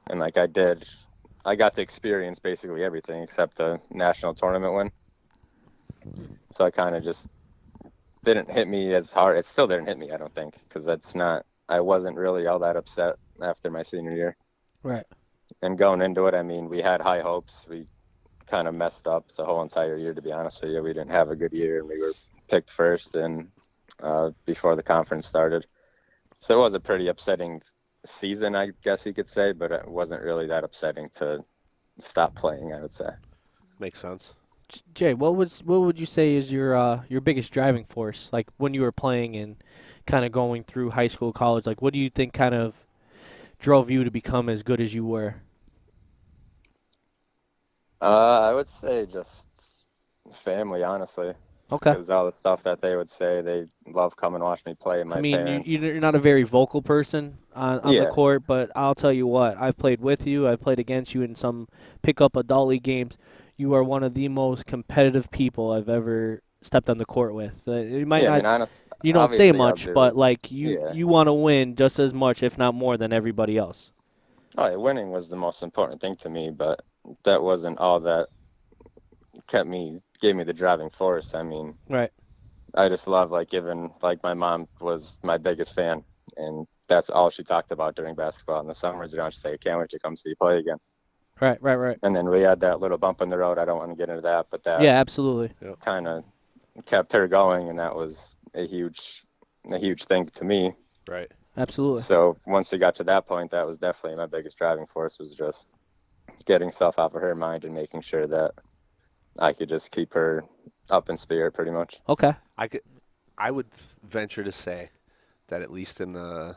And like I got to experience basically everything except the national tournament win. So I kind of just didn't hit me as hard. It still didn't hit me, I don't think, because I wasn't really all that upset after my senior year.
Right.
And going into it, I mean, we had high hopes. We kind of messed up the whole entire year, to be honest with you. We didn't have a good year, and we were picked first and before the conference started. So it was a pretty upsetting season, I guess you could say, but it wasn't really that upsetting to stop playing, I would say.
Makes sense.
Jay, what would you say is your biggest driving force? Like when you were playing and kind of going through high school, college, like what do you think kind of drove you to become as good as you were?
I would say just family, honestly.
Okay.
Because all the stuff that they would say, they love coming and watch me play. My
I mean,
parents.
you're not a very vocal person on the
Yeah.
court, but I'll tell you what, I've played with you, I've played against you in some pickup adult league games. You are one of the most competitive people I've ever stepped on the court with. You might
Yeah,
not,
I mean, honest,
you don't say
obviously I'll
much,
do-
but like
Yeah.
you want to win just as much, if not more, than everybody else.
Oh, yeah, winning was the most important thing to me, but that wasn't all that gave me the driving force. I mean,
Right.
I just love like my mom was my biggest fan, and that's all she talked about during basketball in the summers. She'd say, "Can't wait to come see you play again."
Right.
And then we had that little bump in the road. I don't want to get into that, but that
Yeah, absolutely.
kind of kept her going, and that was a huge thing to me.
Right.
Absolutely.
So once we got to that point, that was definitely my biggest driving force, was just getting stuff off of her mind and making sure that I could just keep her up in spirit, pretty much.
Okay.
I would venture to say that at least in the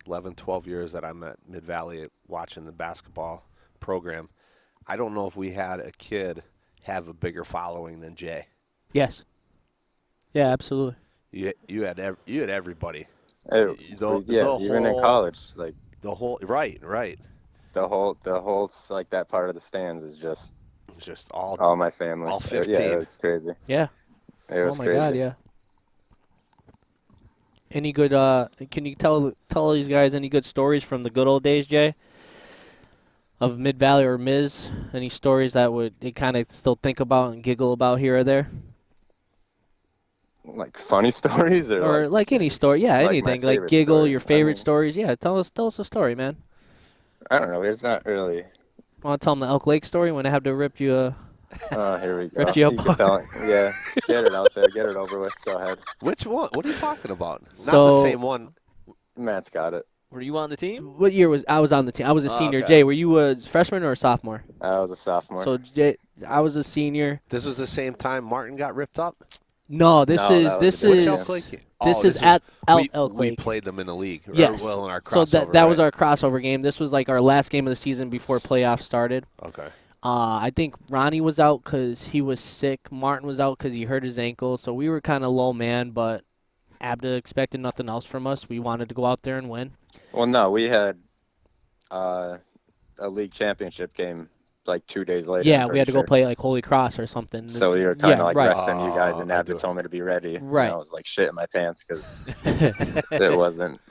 11, 12 years that I'm at Mid Valley watching the basketball program, I don't know if we had a kid have a bigger following than Jay.
Yes. Yeah, absolutely.
You had everybody.
Even in college, like
The whole right.
the whole like that part of the stands is just
It's just all
my family.
all 15.
Yeah, it was crazy.
Yeah.
It was
Oh my
crazy.
God, yeah. Any good? Can you tell these guys any good stories from the good old days, Jay? Of Mid Valley or Miz? Any stories that they kind of still think about and giggle about here or there?
Like funny stories,
Or like any story? Yeah,
like my
anything. Like
favorite
giggle
stories.
your
I
favorite
mean,
stories. Yeah, tell us a story, man.
I don't know. There's not really.
Want to tell them the Elk Lake story when I have to rip you?
Here we go.
Ripped you
can
apart.
tell it. Yeah, get it out there. Get it over with. Go ahead.
Which one? What are you talking about? Not
So-
the same one.
Matt's got it.
Were you on the team?
What year was I was on the team? I was a
Oh,
senior.
okay.
Jay, were you a freshman or a sophomore?
I was a sophomore.
So Jay, I was a senior.
This was the same time Martin got ripped up.
No, this
No,
is
that was
this
a different
is
Elk
Elk Lake?
this is at Elk
we
Lake.
played them in the league. or,
Yes.
Well, in our
So
crossover,
that was
right?
our crossover game. This was like our last game of the season before playoffs started.
Okay.
I think Ronnie was out because he was sick. Martin was out because he hurt his ankle. So we were kind of low man, but Abda expected nothing else from us. We wanted to go out there and win.
Well, no, we had a league championship game like 2 days later.
Yeah,
I'm
we had to
pretty
go play like Holy Cross or something.
So we were kind of
Yeah,
like
right.
resting you guys, and
I
Abda
do.
told me to be ready.
Right.
And I was like shit in my pants because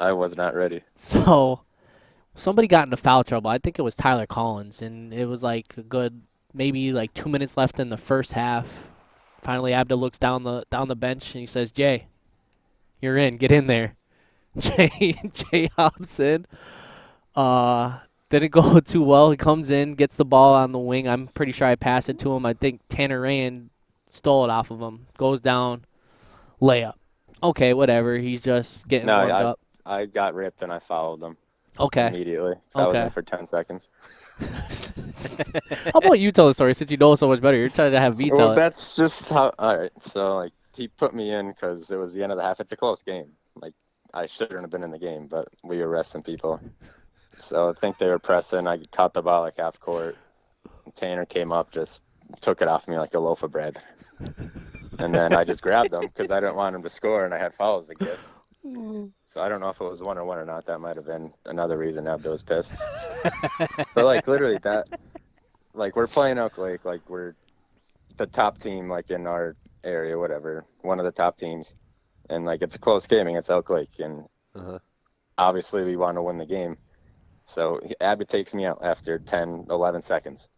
I was not ready.
So somebody got into foul trouble. I think it was Tyler Collins, and it was like a good maybe like 2 minutes left in the first half. Finally, Abda looks down the bench and he says, "Jay, you're in. Get in there." Jay hops in. Didn't go too well. He comes in, gets the ball on the wing. I'm pretty sure I passed it to him. I think Tanner Rand stole it off of him. Goes down, layup. Okay, whatever. He's just getting warmed up.
I got ripped and I followed them
Okay.
immediately. I was
Okay.
in for 10 seconds.
How about you tell the story since you know it so much better? You're trying to have me tell
Well,
it.
that's just how. All right, so like he put me in because it was the end of the half. It's a close game. Like I shouldn't have been in the game, but we were resting people. So I think they were pressing. I caught the ball like half court. Tanner came up, just took it off me like a loaf of bread. And then I just grabbed him because I didn't want him to score, and I had fouls to give. So I don't know if it was 1-1 or not. That might have been another reason Abdo was pissed. But like literally that, like we're playing Elk Lake, like we're the top team, like in our area, whatever, one of the top teams, and like it's a close game against Elk Lake, and obviously we want to win the game. So Abby takes me out after 10, 11 seconds.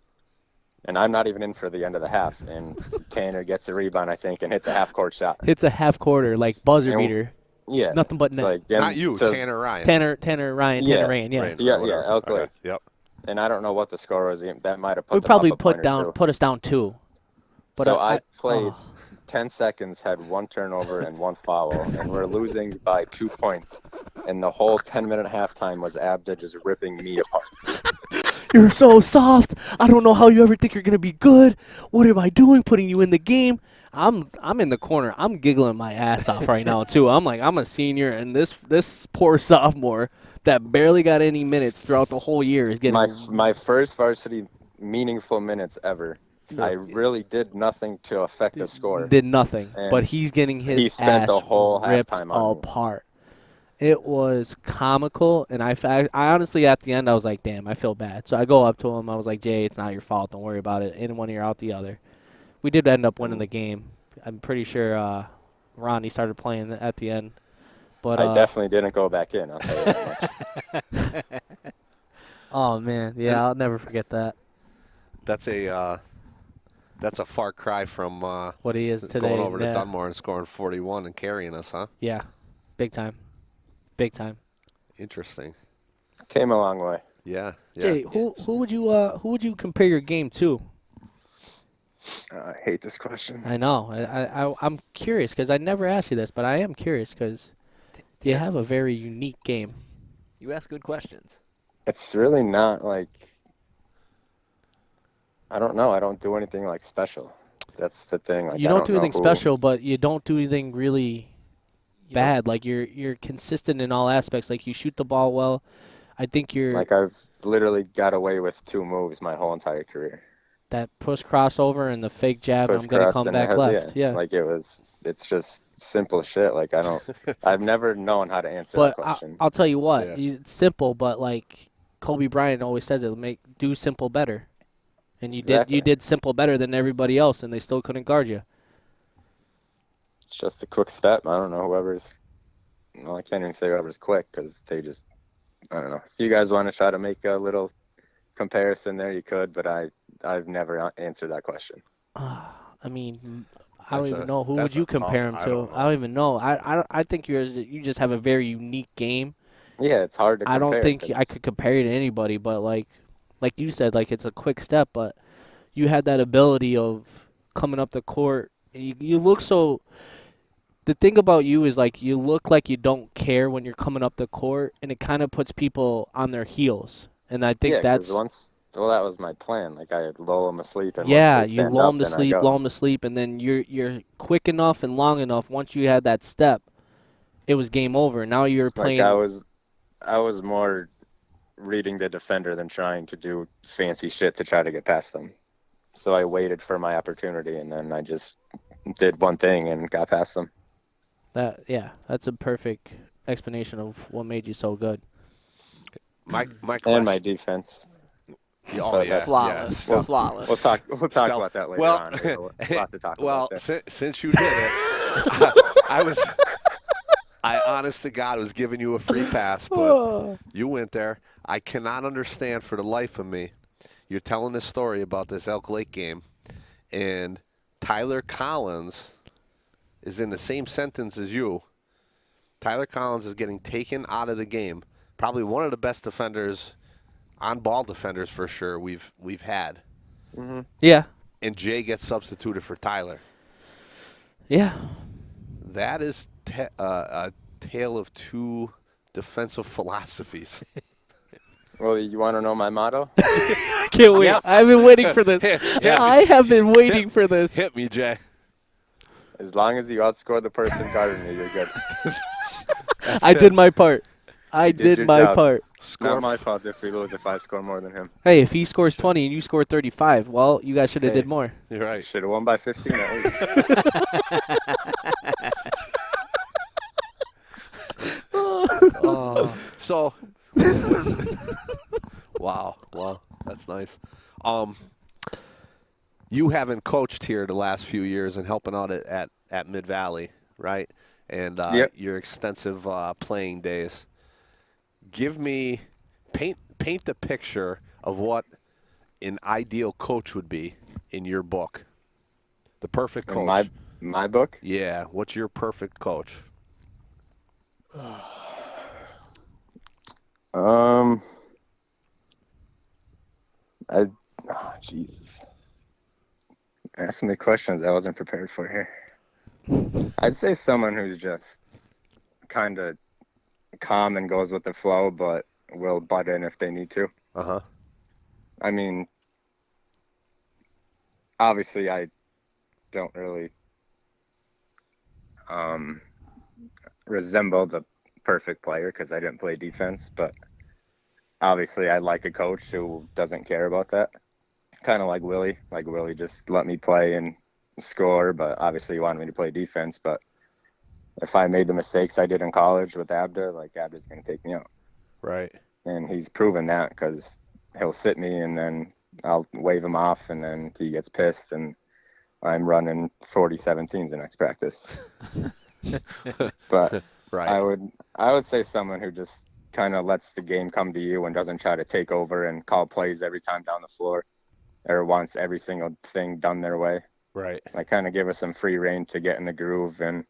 And I'm not even in for the end of the half. And Tanner gets a rebound, I think, and hits a half-court shot.
Hits a half quarter, like buzzer
And-
beater.
Yeah.
Nothing but
It's
net.
like,
Not you,
so-
Tanner Ryan.
Tanner Ryan,
Yeah.
Tanner Ryan, yeah.
Ryan,
Yeah,
or whatever.
Elk Lake.
Okay, yep.
and I don't know what the score was. That might have
We
put them up
probably
a point or two.
put us down 2. But
So I played
oh.
10 seconds, had 1 turnover and 1 foul, and we're losing by 2 points. And the whole 10-minute halftime was Abda just ripping me apart.
You're so soft. I don't know how you ever think you're gonna be good. What am I doing putting you in the game? I'm in the corner. I'm giggling my ass off right now too. I'm like, I'm a senior, and this poor sophomore that barely got any minutes throughout the whole year is getting
my first varsity meaningful minutes ever. I really did nothing to affect the score.
did nothing,
And
but he's getting
he
his
spent the
ass
whole
ripped
halftime on me.
apart. It was comical, and I honestly at the end I was like, damn, I feel bad. So I go up to him. I was like, Jay, it's not your fault. Don't worry about it. In one ear, out the other. We did end up winning the game. I'm pretty sure Ronnie started playing at the end. But
I definitely didn't go back in. I'll tell you that much.
Oh man, yeah, I'll never forget that.
That's a far cry from
What he is today.
going over to
yeah.
Dunmore and scoring 41 and carrying us, huh?
Yeah, big time, big time.
Interesting.
Came a long way.
Yeah.
Jay, who would you compare your game to?
I hate this question.
I know. I'm curious because I never asked you this, but I am curious because you have a very unique game.
You ask good questions.
It's really not like, I don't know. I don't do anything like special. That's the thing. Like,
You
I
don't do
know
anything
who-
special, but you don't do anything really
You
bad. Like you're consistent in all aspects. Like you shoot the ball well. I think you're
Like, I've literally got away with 2 moves my whole entire career.
that push crossover and the fake jab.
Push
I'm gonna
cross
come
and
back
head-
left. Yeah.
Like, it's just simple shit. Like, I've never known how to answer
But
that question.
I'll tell you what,
Yeah.
it's simple, but like Kobe Bryant always says, it do simple better, and you
Exactly.
did simple better than everybody else, and they still couldn't guard you.
It's just a quick step. I don't know whoever's. Well, I can't even say whoever's quick because they just. I don't know. If you guys want to try to make a little comparison there, you could, but I've never answered that question.
I mean, I don't
That's
even
a-
know who would
that's
you
a tough-
compare him
I
to.
don't know.
I don't even know. I think you just have a very unique game.
Yeah, it's hard to compare.
I don't think
'cause
I could compare you to anybody, but like you said, like it's a quick step, but you had that ability of coming up the court. You look so. The thing about you is like you look like you don't care when you're coming up the court, and it kind of puts people on their heels. And I think
Yeah, 'cause
that's
that was my plan. Like, I'd lull them asleep, and
yeah.
once they
You
stand
lull
up,
them to
then I
sleep,
go.
lull them to sleep, and then you're quick enough and long enough. Once you had that step, it was game over. Now you're
Like,
playing.
I was more reading the defender than trying to do fancy shit to try to get past them. So I waited for my opportunity, and then I just did one thing and got past them.
That's a perfect explanation of what made you so good.
My question.
And my defense.
Oh yeah,
Flawless.
Yeah,
Flawless.
We'll talk
Still-
about that later
well,
on. We have a lot to talk
well,
about there.
since you did it, I honest to God was giving you a free pass, but you went there. I cannot understand for the life of me. You're telling this story about this Elk Lake game, and Tyler Collins is in the same sentence as you. Tyler Collins is getting taken out of the game. Probably one of the best defenders, on-ball defenders for sure we've had.
Yeah,
And Jay gets substituted for Tyler.
yeah.
That is a tale of two defensive philosophies.
Well, you want to know my motto?
Can't wait. I've been waiting for this.
Yeah.
I have been waiting for this.
Hit me, Jay.
As long as you outscore the person guarding you, you're good.
I did my part. I
You did
did
your
my
job.
part.
Score
Not my fault if we lose if I score more than him.
Hey, if he scores 20 and you score 35, well, you guys should have
Hey.
did more.
You're right.
Should have won by 15 at least.
So, wow, that's nice. You haven't coached here the last few years and helping out at Mid Valley, right? And
Yep.
your extensive playing days. Paint the picture of what an ideal coach would be in your book. The perfect
In
coach.
my book,
Yeah, what's your perfect coach?
Jesus. Asking me questions I wasn't prepared for here. I'd say someone who's just kind of calm and goes with the flow, but will butt in if they need to.
Uh-huh.
I mean, obviously I don't really resemble the perfect player because I didn't play defense, but obviously I like a coach who doesn't care about that. Kind of like Willie. Like Willie just let me play and score, but obviously he wanted me to play defense. But if I made the mistakes I did in college with Abda, like Abda's going to take me out.
Right.
And he's proven that because he'll sit me and then I'll wave him off and then he gets pissed and I'm running 40-17s the next practice. But
Right.
I would say someone who just kind of lets the game come to you and doesn't try to take over and call plays every time down the floor or wants every single thing done their way.
Right.
Like kind of give us some free reign to get in the groove. And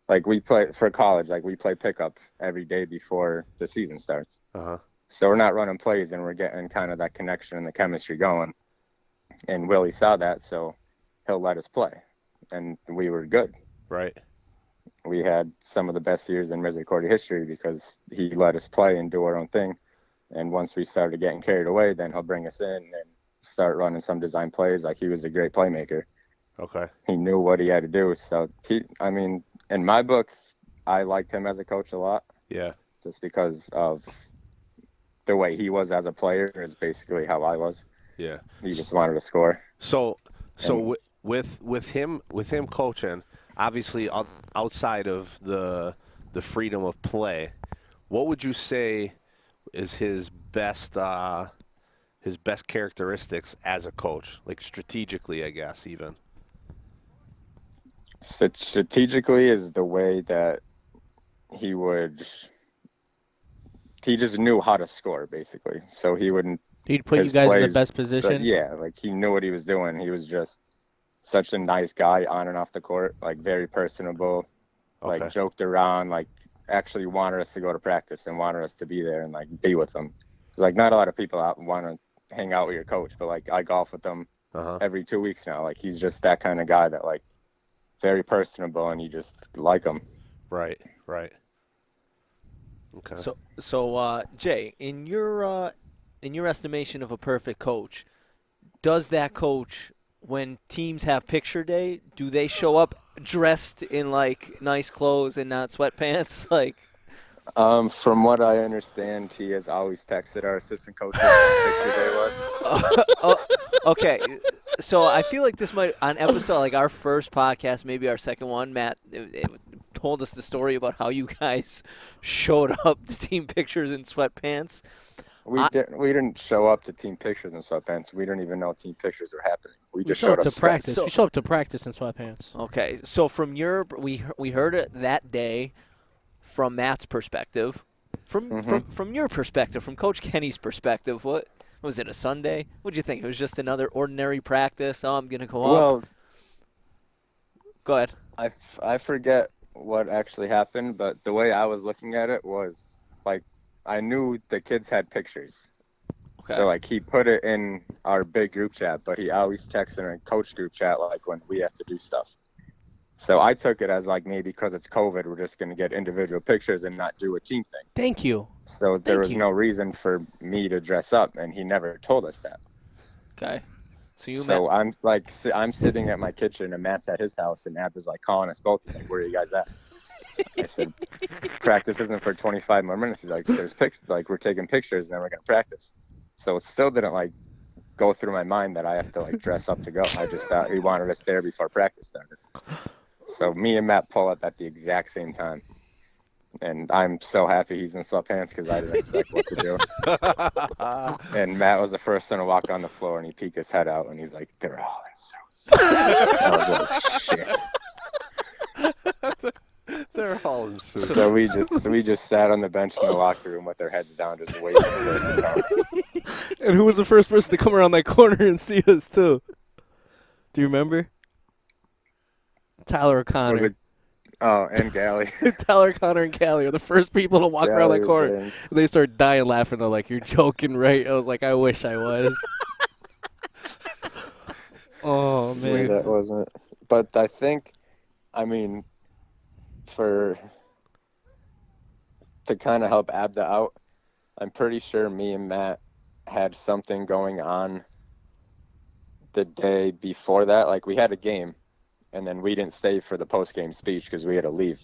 like we play for college, like we play pickup every day before the season starts.
Uh-huh.
So we're not running plays and we're getting kind of that connection and the chemistry going. And Willie saw that, so he'll let us play. And we were good.
Right.
We had some of the best years in Misericordia history because he let us play and do our own thing. And once we started getting carried away, then he'll bring us in and start running some design plays. Like he was a great playmaker.
Okay.
He knew what he had to do. So I mean, in my book, I liked him as a coach a lot.
Yeah.
Just because of the way he was as a player is basically how I was.
Yeah.
He just wanted to score.
So with him coaching, obviously outside of the freedom of play, what would you say is his best characteristics as a coach, like strategically, I guess, even?
Strategically is the way that he just knew how to score, basically. So
He'd put you guys in the best position.
Yeah, like he knew what he was doing. He was just such a nice guy on and off the court, like very personable,
Okay.
like joked around, like actually wanted us to go to practice and wanted us to be there and like be with them. Because like not a lot of people want to hang out with your coach, but like I golf with him every 2 weeks now. Like he's just that kind of guy that like very personable and you just like him.
Right. Right. Okay.
So Jay, in your estimation of a perfect coach, does that coach, when teams have picture day, do they show up dressed in like nice clothes and not sweatpants? Like,
from what I understand, he has always texted our assistant coach what picture day was.
Okay. So I feel like this might, on episode, like our first podcast, maybe our second one, Matt it told us the story about how you guys showed up to team pictures in sweatpants.
We didn't show up to team pictures in sweatpants. We didn't even know team pictures were happening. We just showed up
to practice. We show up to practice in sweatpants.
Okay, so from we heard it that day from Matt's perspective. From your perspective, from Coach Kenny's perspective, what was it, a Sunday? What did you think? It was just another ordinary practice. Oh, I'm gonna go up.
Well,
go ahead.
I forget what actually happened, but the way I was looking at it was like I knew the kids had pictures. Okay. So like he put it in our big group chat, but he always texts in a coach group chat like when we have to do stuff. So I took it as like maybe because it's COVID, we're just going to get individual pictures and not do a team thing.
Thank you.
So there was no reason for me to dress up, and he never told us that.
Okay.
So I'm sitting at my kitchen, and Matt's at his house, and Ab is like calling us both. He's like, "Where are you guys at?" I said, "Practice isn't for 25 more minutes." He's like, "There's pictures. Like we're taking pictures, and then we're gonna practice." So it still didn't like go through my mind that I have to like dress up to go. I just thought he wanted us there before practice started. So me and Matt pull up at the exact same time. And I'm so happy he's in sweatpants because I didn't expect what to do. And Matt was the first one to walk on the floor, and he peeked his head out, and he's like, "They're all in suits." I was like, "Shit."
They're all in suits.
So we just sat on the bench in the locker room with their heads down, just waiting for it to come.
And who was the first person to come around that corner and see us too? Do you remember? Tyler O'Connor.
Oh, and Gally.
Tyler, Connor, and Callie are the first people to walk around that corner. And they start dying laughing. They're like, "You're joking, right?" I was like, "I wish I was." Oh man.
That wasn't. But I think, I mean, for to kind of help Abda out, I'm pretty sure me and Matt had something going on the day before that. Like we had a game, and then we didn't stay for the post-game speech because we had to leave.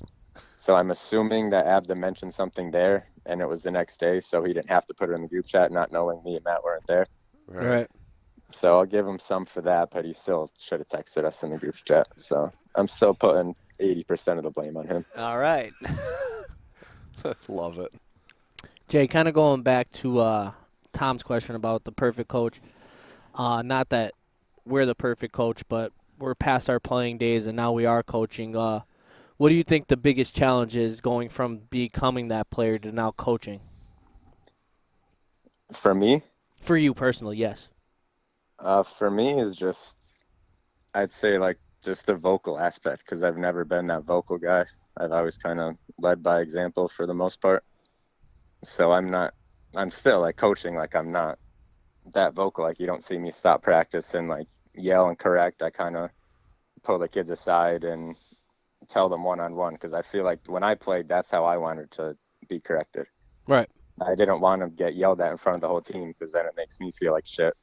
So I'm assuming that Abda mentioned something there, and it was the next day, so he didn't have to put it in the group chat, not knowing me and Matt weren't there.
Right.
So I'll give him some for that, but he still should have texted us in the group chat. So I'm still putting 80% of the blame on him.
All right.
Love it.
Jay, kind of going back to Tom's question about the perfect coach. Not that we're the perfect coach, but we're past our playing days and now we are coaching. What do you think the biggest challenge is going from becoming that player to now coaching?
For me,
For you personally, yes.
for me is just, I'd say like just the vocal aspect, because I've never been that vocal guy. I've always kind of led by example for the most part. So I'm still like coaching, like I'm not that vocal. Like you don't see me stop practice and like yell and correct. I kind of pull the kids aside and tell them one-on-one, because I feel like when I played, that's how I wanted to be corrected.
Right.
I didn't want to get yelled at in front of the whole team, because then it makes me feel like shit.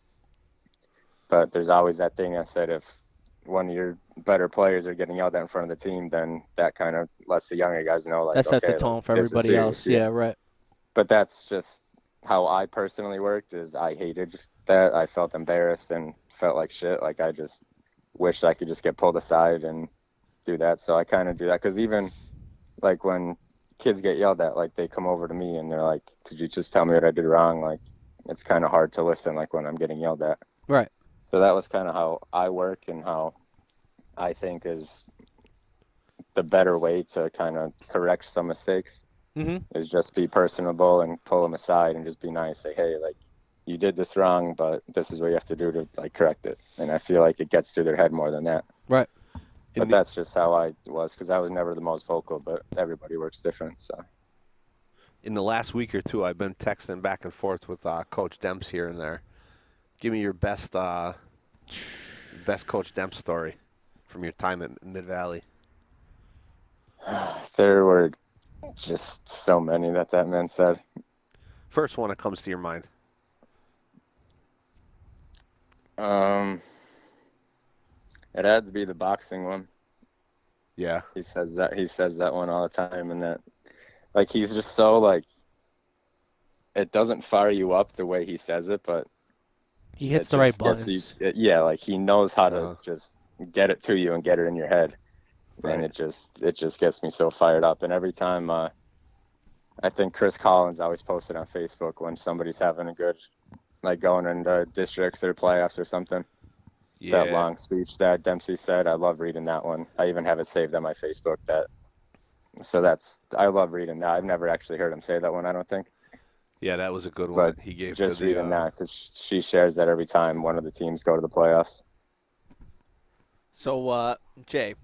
But there's always that thing I said, if one of your better players are getting yelled at in front of the team, then that kind of lets the younger guys know, like,
That sets
okay,
the tone
like,
for
this is
everybody else.
serious.
Yeah, right.
But that's just how I personally worked, is I hated that. I felt embarrassed and felt like shit. Like I just wished I could just get pulled aside and do that. So I kind of do that, because even like when kids get yelled at, like they come over to me and they're like, could you just tell me what I did wrong? Like it's kind of hard to listen, like when I'm getting yelled at.
Right.
So that was kind of how I work, and how I think is the better way to kind of correct some mistakes, is just be personable and pull them aside and just be nice. Say, hey, like you did this wrong, but this is what you have to do to like correct it. And I feel like it gets through their head more than that.
Right.
But that's just how I was, because I was never the most vocal, but everybody works different. So
In the last week or two, I've been texting back and forth with Coach Demps here and there. Give me your best Coach Demps story from your time at Mid Valley.
there were just so many that man said.
First one that comes to your mind.
It had to be the boxing one.
Yeah.
He says that one all the time, and that, like, he's just so like, it doesn't fire you up the way he says it, but
He hits
it
the right
just gets
buttons.
yeah, like he knows how to just get it to you and get it in your head.
Right.
And it just gets me so fired up. And every time, I think Chris Collins always posted on Facebook when somebody's having a good, like going into districts or playoffs or something.
Yeah.
That long speech that Dempsey said, I love reading that one. I even have it saved on my Facebook. I love reading that. I've never actually heard him say that one, I don't think.
Yeah, that was a good one
But
that he gave
just
to the.
reading that, because she shares that every time one of the teams go to the playoffs.
So, Jay,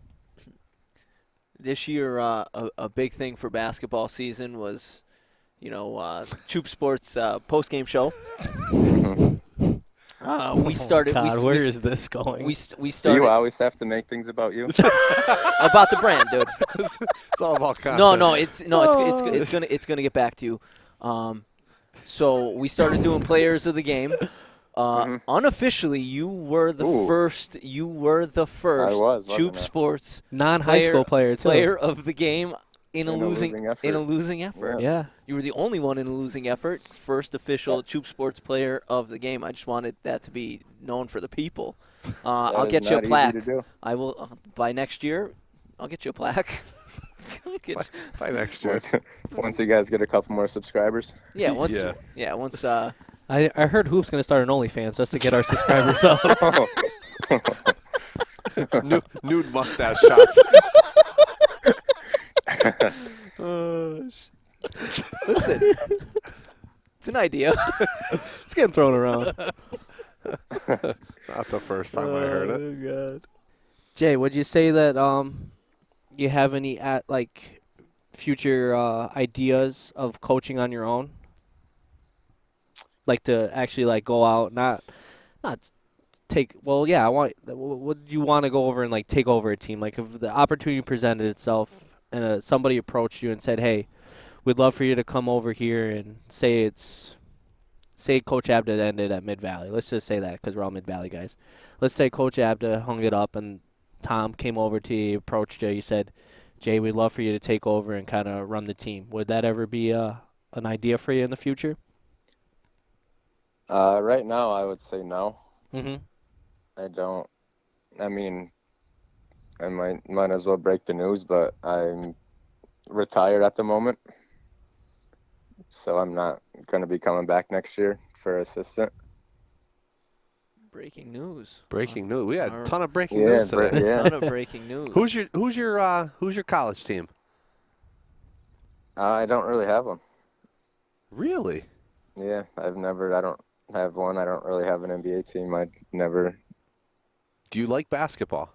this year a big thing for basketball season was, Choop Sports post-game show. We started.
God, where is this going?
We
Do
started
you always have to make things about you?
about the brand, dude.
It's all about content.
No, it's gonna get back to you. So we started doing players of the game. Unofficially, you were the first. You were the first
I was, wasn't
Choop
I?
Sports
Non-high school player, too.
player of the game in a
losing effort.
in a losing effort.
Yeah.
You were the only one in a losing effort. First official Choop Sports player of the game. I just wanted that to be known for the people. I'll
is
get you a
not easy
plaque.
to do.
I will by next year. I'll get you a plaque.
By next year.
Once you guys get a couple more subscribers.
Yeah, once.
Yeah.
Yeah, once.
I heard Hoop's going to start an OnlyFans just to get our subscribers up.
Nude mustache shots.
Listen, it's an idea.
It's getting thrown around.
Not the first time I heard it.
Oh God.
Jay, would you say that you have any future ideas of coaching on your own? Like to actually go out, not I want. Would you want to go over and like take over a team? Like if the opportunity presented itself and somebody approached you and said, "Hey, we'd love for you to come over here and say Coach Abda ended at Mid Valley. Let's just say that because we're all Mid Valley guys. Let's say Coach Abda hung it up and Tom came over to you, approached you. You said, Jay, we'd love for you to take over and kind of run the team. Would that ever be an idea for you in the future?
Right now, I would say no.
Mm-hmm.
I don't. I mean, I might as well break the news, but I'm retired at the moment, so I'm not going to be coming back next year for assistant.
Breaking news.
Breaking news. We had a
Our-
ton of breaking
Yeah,
news today.
yeah.
Ton of breaking news.
Who's your college team?
I don't really have one.
Really?
Yeah, I don't have one. I don't really have an NBA team. I never.
Do you like basketball?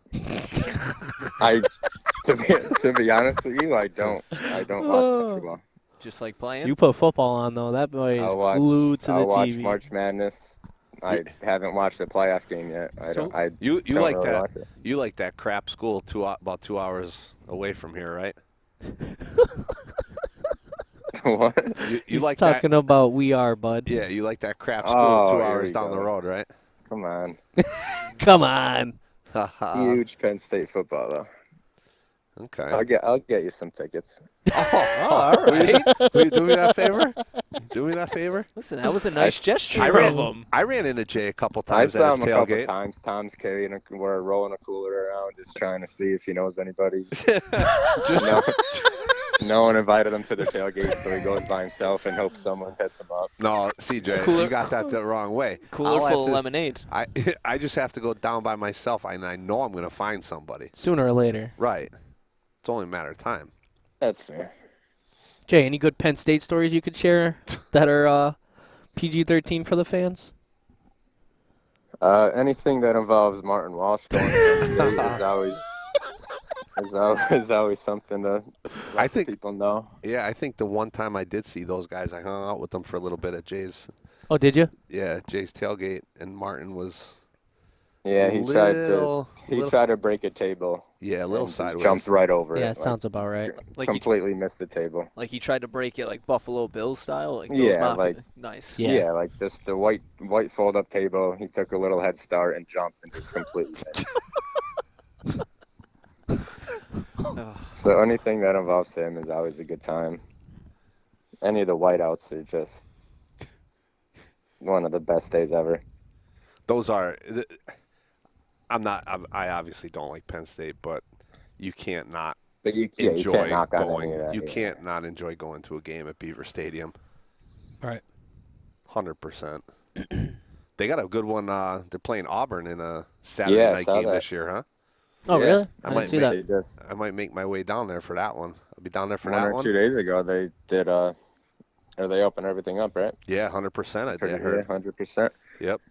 To be honest with you, I don't watch basketball.
Just like playing?
You put football on, though. That boy is glued to the
I'll watch
TV.
March Madness. I haven't watched the playoff game yet.
You
don't
like
really
that?
watch it.
You like that crap school about 2 hours away from here, right?
What?
You
He's
like
talking
that?
about we are, bud.
Yeah, you like that crap school
Oh,
2
here
hours
we
down the
go.
road, right?
Come on.
Come on.
Huge Penn State football though.
Okay.
I'll get you some tickets.
all right.
Will you do me that favor? Do me that favor?
Listen, that was a nice gesture
I
of him.
ran into Jay a couple
I
times at
saw
his
him a couple
tailgate.
times. Tom's we're rolling a cooler around, just trying to see if he knows anybody. No one invited him to the tailgate, so he goes by himself and hopes someone hits him up.
No, CJ,
Cooler-
you got that the wrong way.
Cooler
I'll have
full of
to-
lemonade.
I just have to go down by myself, and I know I'm going to find somebody.
Sooner or later.
Right. It's only a matter of time.
That's fair.
Jay, any good Penn State stories you could share that are PG-13 for the fans?
Anything that involves Martin Walsh going to Penn State is always something to let people know.
Yeah, I think the one time I did see those guys, I hung out with them for a little bit at Jay's.
Oh, did you?
Yeah, Jay's tailgate, and Martin was.
Yeah, he tried to break a table.
Yeah, a little
and just
sideways.
jumped right over it.
Yeah, it sounds about right.
Like he-
completely missed the table.
Like he tried to break it like Buffalo Bills style. Like Bills
Yeah,
Mafia.
like-
Nice.
Yeah.
Yeah, like just the white fold up table. He took a little head start and jumped and just completely missed. So anything that involves him is always a good time. Any of the whiteouts are just one of the best days ever.
Those are. I obviously don't like Penn State, but you can't not
But you
enjoy
can't knock on
going.
any of that.
You
yeah.
can't not enjoy going to a game at Beaver Stadium.
Right.
100%. They got a good one. They're playing Auburn in a Saturday night
saw
game
that.
this year, huh?
Oh,
Yeah.
really?
I
I
might
didn't see
make
that.
They just
I might make my way down there for that one. I'll be down there for
one
that
or
one.
2 days ago they did or they opened everything up, right?
Yeah, 100%. I
Pretty
heard.
100%.
Yep.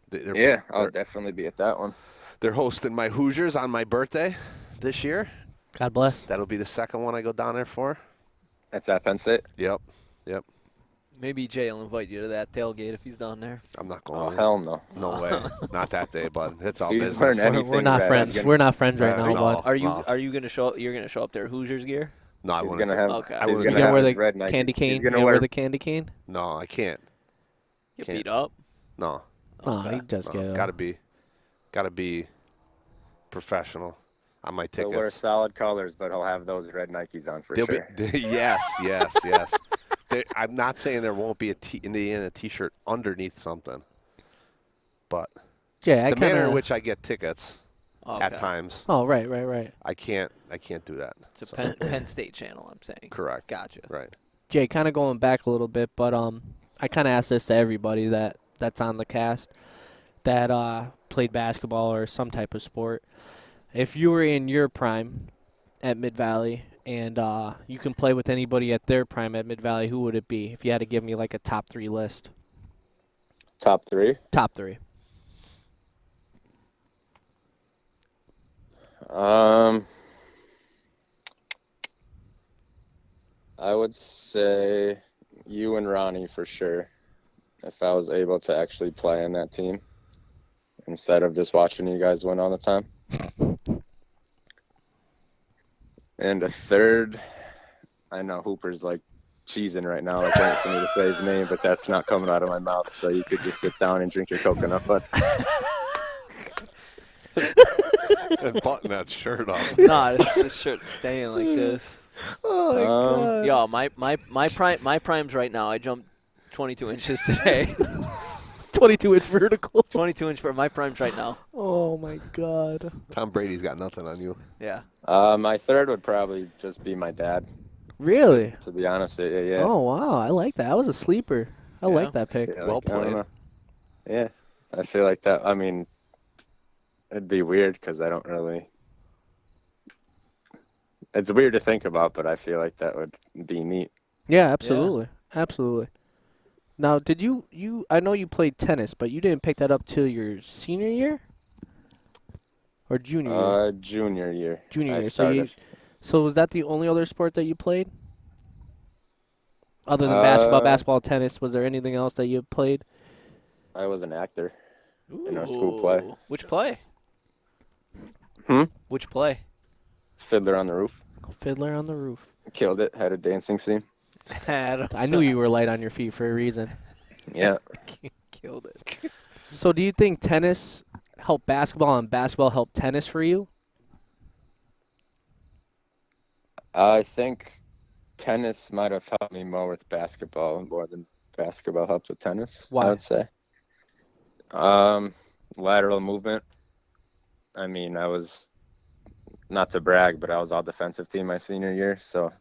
They're,
Yeah, I'll
they're,
definitely be at that one.
they're hosting my Hoosiers on my birthday this year.
God bless.
That'll be the second one I go down there for.
That's at Penn State.
Yep.
Maybe Jay will invite you to that tailgate if he's down there.
I'm not
Oh
going.
hell no.
No way. Not that day, bud. It's all
He's
business.
wearing
We're
anything
not
red.
friends.
He's
We're not friends right
Yeah,
now,
no.
bud.
Are you gonna show up? You're gonna show up there Hoosiers gear?
No, I
He's
wouldn't.
gonna have.
Okay.
I
He's
wouldn't
You
gonna
gonna
have
wear
his
the
red Nike.
candy cane?
He's
You
gonna
gonna wear
wear
the candy cane?
No, I can't.
Get
Can't.
beat up.
No.
Oh, you just get
Gotta be professional on my
He'll wear
tickets.
solid colors, but he'll have those red Nikes on for
They'll
sure.
yes. I'm not saying there won't be a Indiana T-shirt underneath something, but
Jay, I
the manner in
kind
which I get tickets
Okay.
at times,
Oh, right.
I can't do that.
It's a
So,
Penn State channel. I'm saying.
correct.
Gotcha.
Right.
Jay, kind of going back a little bit, but I kind of asked this to everybody that's on the cast that played basketball or some type of sport. If you were in your prime at Mid Valley and you can play with anybody at their prime at Mid Valley, who would it be? If you had to give me like a top 3 list.
Top 3.
Top 3.
I would say you and Ronnie for sure. If I was able to actually play in that team, instead of just watching you guys win all the time. And a third, I know Hooper's like cheesing right now, like waiting for me to say his name, but that's not coming out of my mouth. So you could just sit down and drink your coconut, bud.
And button that shirt up.
Nah, this shirt's staying like this.
Oh my god.
Yo, my prime's right now. I jumped 22 inches today.
22-inch vertical.
22-inch for my prime's right now.
Oh my god.
Tom Brady's got nothing on you.
Yeah.
My third would probably just be my dad,
Really?
to be honest with you. Yeah.
Oh wow, I like that. That was a sleeper. I
Yeah.
like that pick.
Yeah,
Well
I don't
played.
know. Yeah, I feel like that. I mean, it'd be weird because I don't really. It's weird to think about, but I feel like that would be neat.
Yeah, absolutely. Absolutely. Now, did you I know you played tennis, but you didn't pick that up till your senior year? Or junior year?
Junior year.
Junior
I
year.
started.
So was that the only other sport that you played? Other than basketball, tennis, was there anything else that you played?
I was an actor in our school play.
Ooh. Which play?
Hmm?
Which play?
Fiddler on the Roof.
Fiddler on the Roof.
Killed it. Had a dancing scene.
I knew you were light on your feet for a reason.
Yeah.
Killed it.
So do you think tennis helped basketball and basketball helped tennis for you?
I think tennis might have helped me more with basketball more than basketball helped with tennis.
Why?
I would say. Lateral movement. I mean, I was, not to brag, but I was all defensive team my senior year, so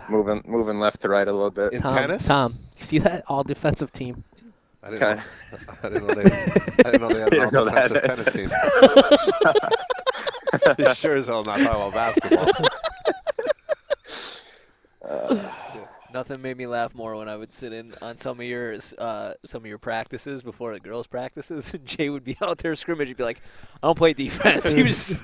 moving left to right a little bit.
In tennis?
Tom, you see that? All defensive team.
I didn't know they had an
Didn't know
all-defensive
that.
tennis team. You sure as hell not talking about basketball.
Nothing made me laugh more when I would sit in on some of your practices before the girls' practices, and Jay would be out there scrimmage. He'd be like, "I don't play defense."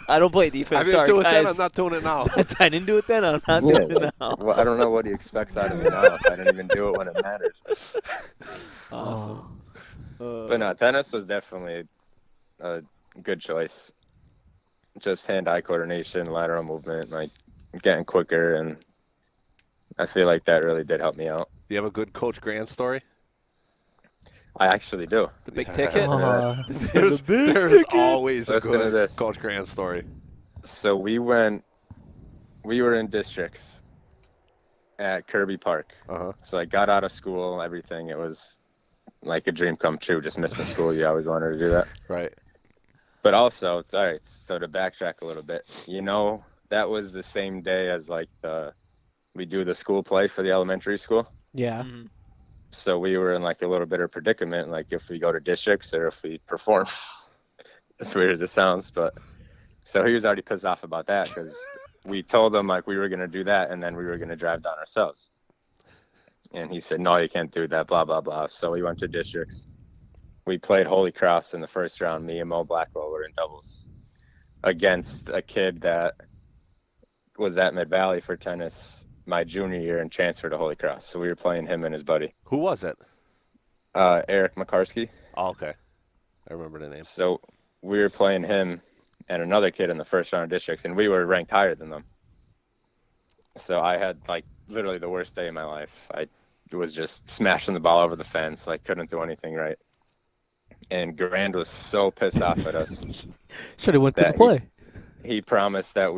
I don't play defense.
I didn't
Sorry,
do it
guys.
then. I'm not doing it now.
I didn't do it then. I'm not
Yeah,
doing it now.
well, I don't know what he expects out of me now if I didn't even do it when it matters.
Awesome.
But no, tennis was definitely a good choice. Just hand-eye coordination, lateral movement, like getting quicker, and I feel like that really did help me out.
Do you have a good Coach Grant story?
I actually do.
The big ticket.
There's always a
Listen to
good
this.
Coach Grant story.
So we were in districts at Kirby Park.
Uh-huh.
So I got out of school, everything. It was like a dream come true, just missing school. You always wanted to do that.
Right.
But also, all right, so to backtrack a little bit, that was the same day as like we do the school play for the elementary school.
Yeah.
Mhm.
So we were in like a little bit of predicament, like if we go to districts or if we perform. As weird as it sounds, but so he was already pissed off about that because we told him like we were going to do that and then we were going to drive down ourselves. And he said, no, you can't do that, blah, blah, blah. So we went to districts. We played Holy Cross in the first round. Me and Mo Blackwell were in doubles against a kid that was at Mid Valley for tennis my junior year and transferred to Holy Cross. So we were playing him and his buddy.
Who was it?
Eric McCarsky.
Oh, okay. I remember the name.
So we were playing him and another kid in the first round of districts, and we were ranked higher than them. So I had like literally the worst day of my life. I was just smashing the ball over the fence, like couldn't do anything right. And Grand was so pissed off at us.
Should have went to the
That
play.
He promised that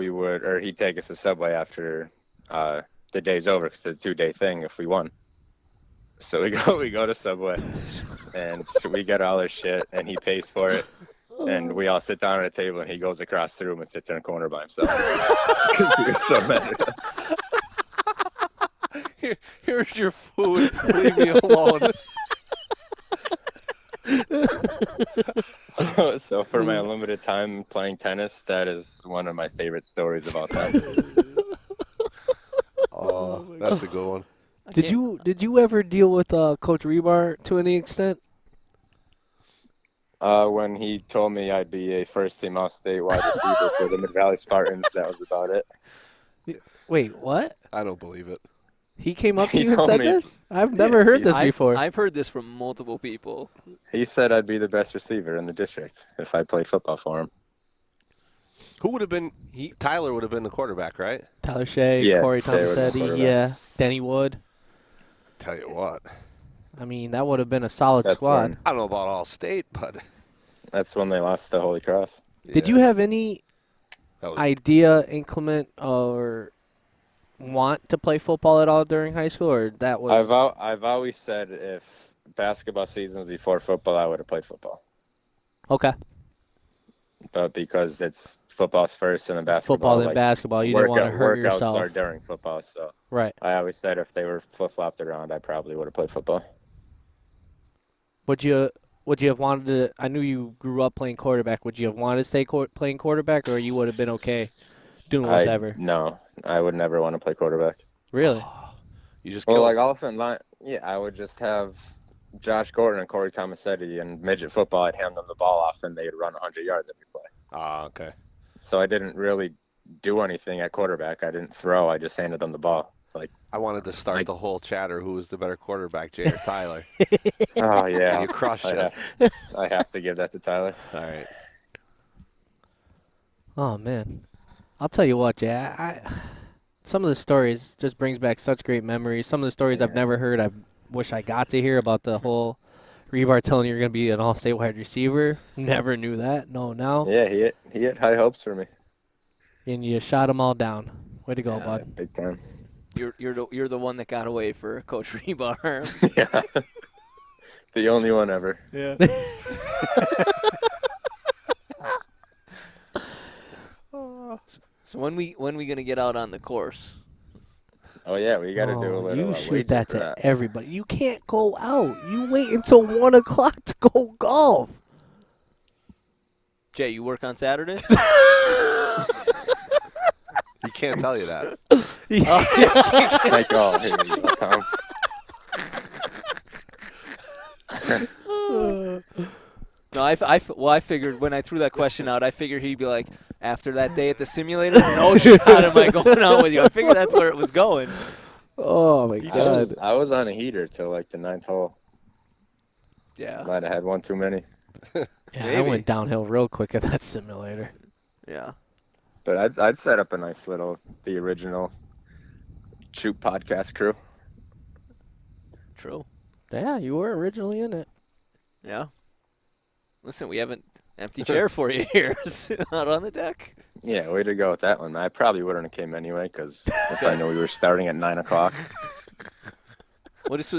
he'd take us to Subway after the day's over because it's a 2-day thing if we won. So we go to Subway and we get all our shit and he pays for it. And we all sit down at a table and he goes across the room and sits in a corner by himself. Because he was so mad at us.
Here's your food. Leave me alone.
So for my limited time playing tennis, that is one of my favorite stories about that.
Oh, that's a good one.
Did you ever deal with Coach Rebar to any extent?
When he told me I'd be a first-team All-State wide receiver for the Mid Valley Spartans, that was about it.
Wait, what?
I don't believe it.
He came up to
He
you and
told
said
me-
this? I've never heard this before.
I've heard this from multiple people.
He said I'd be the best receiver in the district if I played football for him.
Who would have been? Tyler would have been the quarterback, right?
Tyler Shea,
Yeah,
Corey
Shea was the
Thomas Eddy,
quarterback.
yeah, Denny Wood.
Tell you what,
I mean, that would have been a solid
That's
squad.
when-
I don't know about all state, but
That's when they lost the Holy Cross.
Did
yeah,
you have any
that was-
idea, inclement, or want to play football at all during high school, or that was?
I've always said if basketball season was before football, I would have played football.
Okay.
But because it's football's first and then basketball,
Football and
like,
basketball, you didn't want to hurt
workouts
yourself.
are during football. So
Right.
I always said if they were flip-flopped around, I probably would have played football.
Would you have wanted to? I knew you grew up playing quarterback. Would you have wanted to stay playing quarterback, or you would have been okay doing whatever?
No, I would never want to play quarterback.
Really?
You just
Well,
killed.
like offensive line, yeah, I would just have Josh Gordon and Corey Tomasetti and midget football. I'd hand them the ball off and they'd run 100 yards every play.
Ah, okay.
So I didn't really do anything at quarterback. I didn't throw. I just handed them the ball. Like,
I wanted to start the whole chatter. Who was the better quarterback, Jay or Tyler?
oh yeah,
You crushed it.
I have to give that to Tyler.
All right.
Oh man, I'll tell you what, Jay. Some of the stories just brings back such great memories. Some of the stories I've never heard. I wish I got to hear about the whole Rebar telling you you're going to be an all-state wide receiver. Never knew that. No, now.
Yeah, he had high hopes for me.
And you shot them all down. Way to go,
Yeah,
bud.
big time.
You're the one that got away for Coach Rebar.
Yeah, the only one ever.
Yeah. So when we gonna get out on the course?
Oh yeah, we got to do a little.
You
weight
shoot that
for
to everybody. You can't go out. You wait until 1 o'clock to go golf.
Jay, you work on Saturdays?
He can't tell you that.
Like, oh, here you go, Tom.
No, I figured when I threw that question out, I figured he'd be like, after that day at the simulator, no shot am I going out with you. I figured that's where it was going.
Oh, my God.
I was on a heater till like the 9th hole.
Yeah.
Might have had one too many.
Yeah, I
Maybe.
went downhill real quick at that simulator.
Yeah.
But I'd set up a nice little, the original Shoot podcast crew.
True.
Yeah, you were originally in it.
Yeah. Listen, we haven't empty chair for you here, sitting out on the deck.
Yeah, way to go with that one. I probably wouldn't have came anyway because if I knew we were starting at 9 o'clock.
Well, this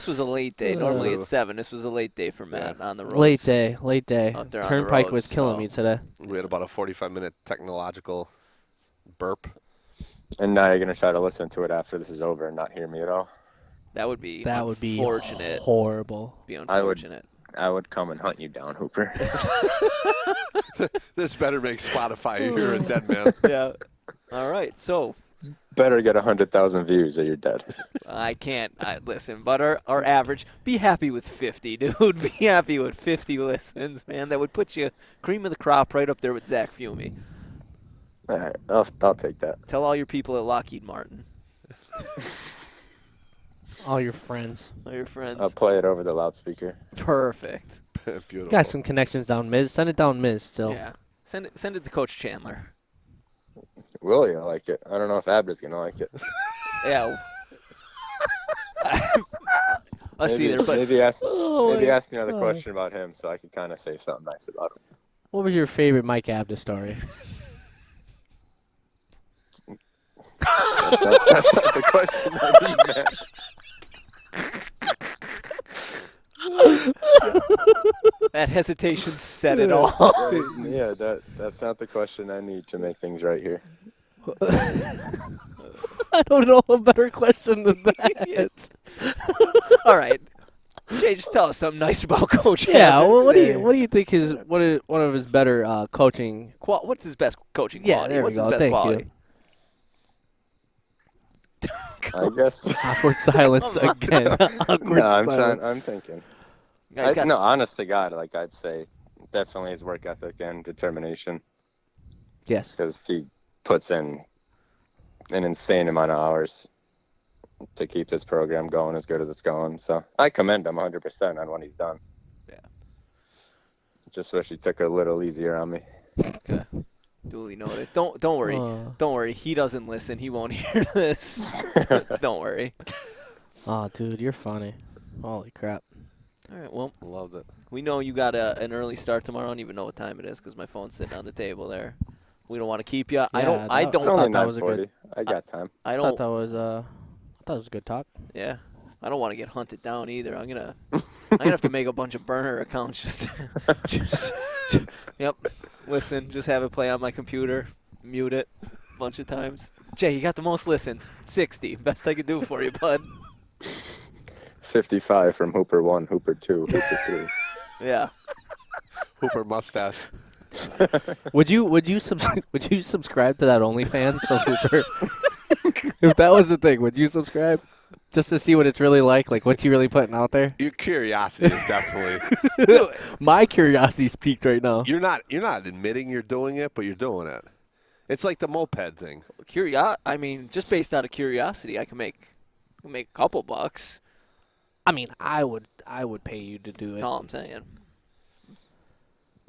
was a late day. Normally it's 7. This was a late day for Matt on the road.
Late day.
Out there on the
Turnpike was
roads,
killing
so-
me today.
We had about a 45-minute technological burp.
And now you're going to try to listen to it after this is over and not hear me at all.
That would be
Unfortunate.
unfortunate.
Horrible.
Be unfortunate.
I would come and hunt you down, Hooper.
This better make Spotify. You're a dead man.
Yeah. All right. So
Better get 100,000 views or you're dead.
I can't listen, but our average. Be happy with 50, dude. Be happy with 50 listens, man. That would put you cream of the crop right up there with Zach Fumey.
All right, I'll take that.
Tell all your people at Lockheed Martin,
All your friends.
all your friends.
I'll play it over the loudspeaker.
Perfect.
Beautiful.
Got some connections down Miz. Send it down Miz still.
Yeah. Send it to Coach Chandler.
Will you like it? I don't know if Abda's going to like it.
Yeah. Us
Maybe,
either, but
maybe ask
Oh my
ask me another
God.
question about him so I could kind of say something nice about him.
What was your favorite Mike Abda story?
That's not the question I need, man.
that hesitation said it all.
Yeah, that's not the question I need to make things right here.
I don't know a better question than that.
All right. Jay, just tell us something nice about Coach.
Yeah,
Hampton.
well, what do you think what is one of his better coaching?
What's his best coaching
Yeah,
quality?
there we
What's his
go.
best
Thank
quality?
I guess.
Awkward silence again. Awkward
No,
silence.
I'm thinking.
Yeah, he's got-
No, honest to God, like I'd say, definitely his work ethic and determination
Yes.
because he puts in an insane amount of hours to keep this program going as good as it's going. So I commend him 100% on what he's done.
Yeah.
Just wish he took a little easier on me.
Okay. Duly noted. Don't worry. Don't worry. He doesn't listen. He won't hear this. Don't worry.
Oh, dude, you're funny. Holy crap.
All right. Well,
Loved it.
we know you got an early start tomorrow. I don't even know what time it is because my phone's sitting on the table there. We don't want to keep you. I don't.
I
don't.
thought
Only
that was a
9:40.
good.
I got time.
I
I
don't.
thought it was a good talk.
Yeah. I don't want to get hunted down either. I'm gonna have to make a bunch of burner accounts just yep. Listen, just have it play on my computer, mute it a bunch of times. Jay, you got the most listens, 60. Best I could do for you, bud.
55 from Hooper 1, Hooper 2, Hooper 3.
Yeah.
Hooper mustache.
Would you subscribe to that OnlyFans of Hooper? If that was the thing, would you subscribe just to see what it's really like? Like, what's he really putting out there?
Your curiosity is definitely.
My curiosity's peaked right now.
You're not admitting you're doing it, but you're doing it. It's like the moped thing.
I mean, just based out of curiosity, I can make a couple bucks.
I mean, I would pay you to do it.
That's all I'm saying.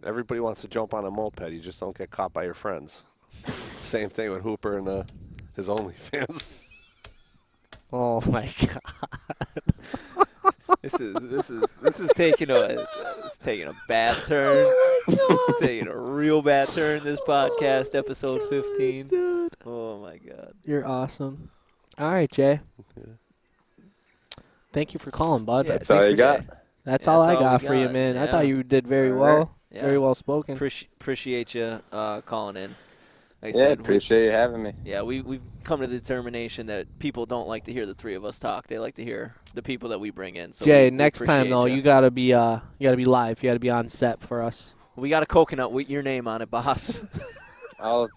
Everybody wants to jump on a moped. You just don't get caught by your friends. Same thing with Hooper and his OnlyFans.
Oh my god.
This is taking a bad turn. It's taking a real bad turn. This podcast, episode 15.
Dude.
Oh my god.
You're awesome. All right, Jay. Thank you for calling, bud.
Yeah,
That's all you got?
That's
Yeah,
all
that's
I
all we
got for you,
got.
man. I
Yeah.
thought you did very
All
well.
right.
Yeah.
Very well spoken.
Appreciate you calling in. Like I
Yeah,
said,
appreciate you having me.
we've come to the determination that people don't like to hear the three of us talk. They like to hear the people that we bring in. So
Jay,
we
next time
appreciate
though,
ya.
you gotta be live. You gotta be on set for us.
We got a coconut with your name on it, boss.
I'll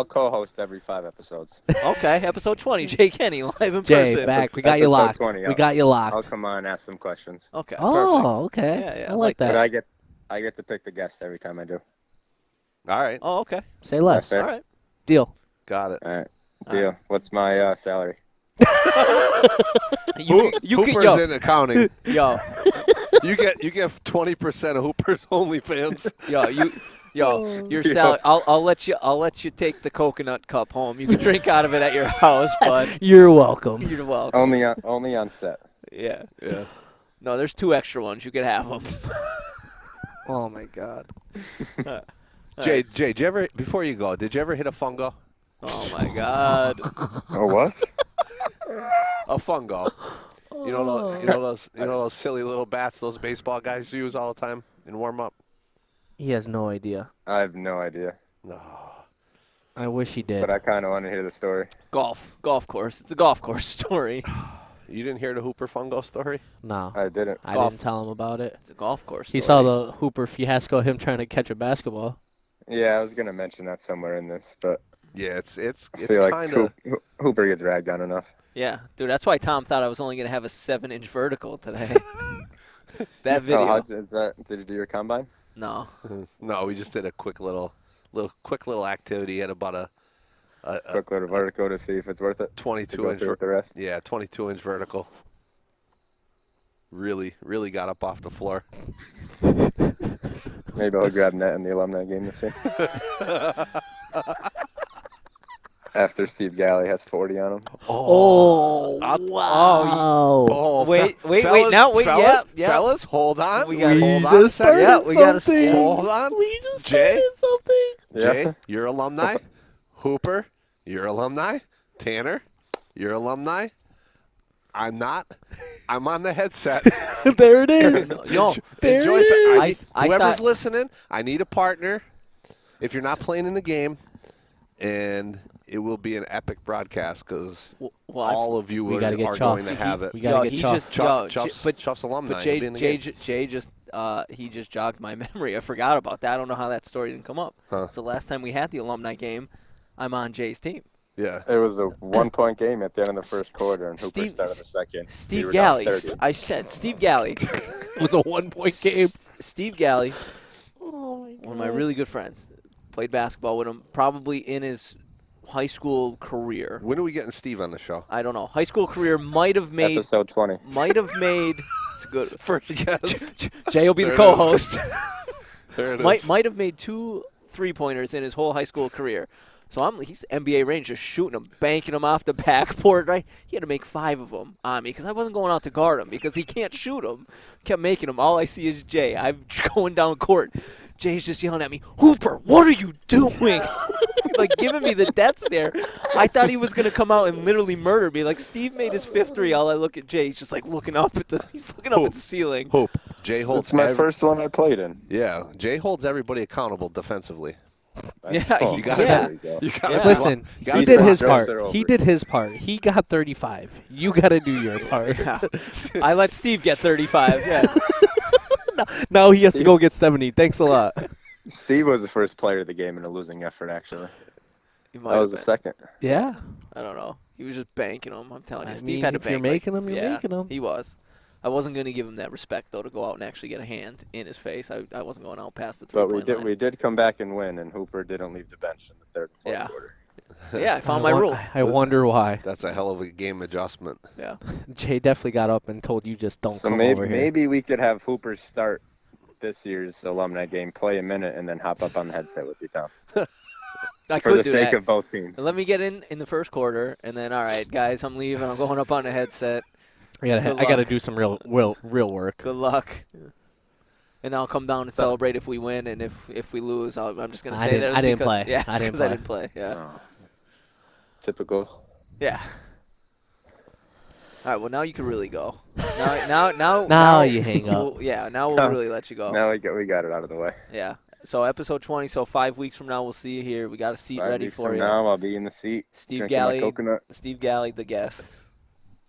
co-host every 5 episodes.
Okay, episode 20, Jay Kenny live in
Jay,
person.
back. We got you
Episode
locked.
20,
We got you
I'll
locked.
come on and ask some questions.
Okay,
Oh,
perfect.
okay.
Yeah, yeah,
I like
But
that.
I get to pick the guest every time I do.
All right.
Oh, okay.
Say less.
Fair.
All right.
Deal.
Got it.
All right. Deal. What's my salary?
You
Hooper's
can,
in accounting.
yo,
You get 20% of Hooper's OnlyFans.
your salary. I'll let you take the coconut cup home. You can drink out of it at your house, bud.
You're welcome.
You're welcome.
Only on set.
Yeah.
Yeah.
No, there's 2 extra ones. You could have them.
Oh my god.
Jay, did you ever, before you go, did you ever hit a fungo?
Oh my God.
Oh, what?
A fungo. You know those silly little bats those baseball guys use all the time in warm up?
He has no idea.
I have no idea.
No.
I wish he did.
But I kind of want to hear the story.
Golf course. It's a golf course story.
You didn't hear the Hooper fungo story?
No.
I didn't.
I
Golf.
didn't tell him about it.
It's a golf course
He
story.
saw the Hooper fiasco, him trying to catch a basketball.
Yeah, I was going to mention that somewhere in this, but
Yeah, it's
I feel like
kind of.
Hooper gets ragged on enough.
Yeah, dude, that's why Tom thought I was only going to have a 7-inch vertical today. That video.
Oh, did you do your combine?
No.
No, we just did a quick little activity at about a
Quick little vertical to see if it's worth it. To
22
go
inch.
through with the rest.
Yeah, 22 inch vertical. Really got up off the floor.
Maybe I'll grab net in the alumni game this year. After Steve Galley has 40 on him.
Oh,
wow.
Oh,
Wait,
fellas,
yeah, yeah.
fellas, hold on.
We got-
hold
we
on a
just
second.
started
we gotta
something.
Hold on.
We just
Jay?
started something.
Jay,
Yeah.
you're alumni. Hooper, you're alumni. Tanner, you're alumni. I'm not. I'm on the headset.
There it is.
Yo,
There
Enjoy.
it is.
Whoever's
thought-
listening, I need a partner. If you're not playing in the game, and it will be an epic broadcast because
well,
all of you
We
are
gotta get
going
chuffed.
to have it.
We gotta get
he
chuffed.
just yo,
Chuff's alumni.
but
will be in the game.
Jay just he just jogged my memory. I forgot about that. I don't know how that story didn't come up.
Huh.
So last time we had the alumni game, I'm on Jay's team.
Yeah.
It was a 1-point game at the end of the first quarter, and Hooper
Steve-
started the second. We
Steve
were down
Galley.
30.
I said Steve Galley.
It was a 1-point game.
Steve Galley,
Oh my
one of my really good friends. Played basketball with him probably in his high school career.
When are we getting Steve on the show?
I don't know. High school career might have made.
Episode 20.
Might have made. It's good.
First guest.
Jay will be
There
the
it is.
co-host.
There it is.
might have made 2 3-pointers in his whole high school career. So he's NBA range, just shooting them, banking them off the backboard. Right? He had to make 5 of them on me because I wasn't going out to guard him because he can't shoot them. Kept making them. All I see is Jay. I'm going down court. Jay's just yelling at me, Hooper, what are you doing? Like giving me the death stare. I thought he was gonna come out and literally murder me. Like Steve made his 5th 3. All I look at Jay, he's just like looking up at the ceiling.
Hope. Jay holds.
It's my first one I played in.
Yeah, Jay holds everybody accountable defensively.
Yeah,
Oh,
you
got
yeah.
that. You got
Yeah.
Listen,
gotta
he
do
did
it.
his
Throws
part.
it over.
He did his part. He got 35. You got to do your part.
Yeah. I let Steve get 35. Yeah.
Now he has to go get 70. Thanks a lot.
Steve was the first player of the game in a losing effort, actually.
He might
That
have
was the
been.
second.
Yeah.
I don't know. He was just banking them. I'm telling you,
I
Steve
mean,
had to
if
bank.
you're making them, you're
yeah,
making them.
He was. I wasn't going to give him that respect though to go out and actually get a hand in his face. I wasn't going out past the
But
three-point
we did come back and win, and Hooper didn't leave the bench in the third and fourth
Yeah.
quarter.
line. Yeah, I found my rule.
I wonder why.
That's a hell of a game adjustment.
Yeah.
Jay definitely got up and told you just don't
So
come over here.
maybe we could have Hooper start this year's alumni game, play a minute, and then hop up on the headset with you, Tom.
I
For
could
the
do
sake
that.
of both teams.
Let me get in the first quarter, and then all right, guys, I'm leaving. I'm going up on the headset.
I
Good
gotta
luck.
do some real work.
Good luck. And I'll come down and celebrate if we win, and if we lose, I'm just gonna
I
say
didn't-
that. it's
I didn't
because-
play.
Yeah,
I didn't
because I
play.
didn't play. Yeah.
Oh. Typical.
Yeah. All right. Well, now you can really go. Now.
Now you hang up.
Now we'll really let you go.
Now we got it out of the way.
Yeah. So episode 20. So 5 weeks from now, we'll see you here. We got a seat
5
ready
weeks
for
from
you.
now, I'll be in the seat.
Steve
drinking my
Galley.
coconut.
Steve Galley, the guest.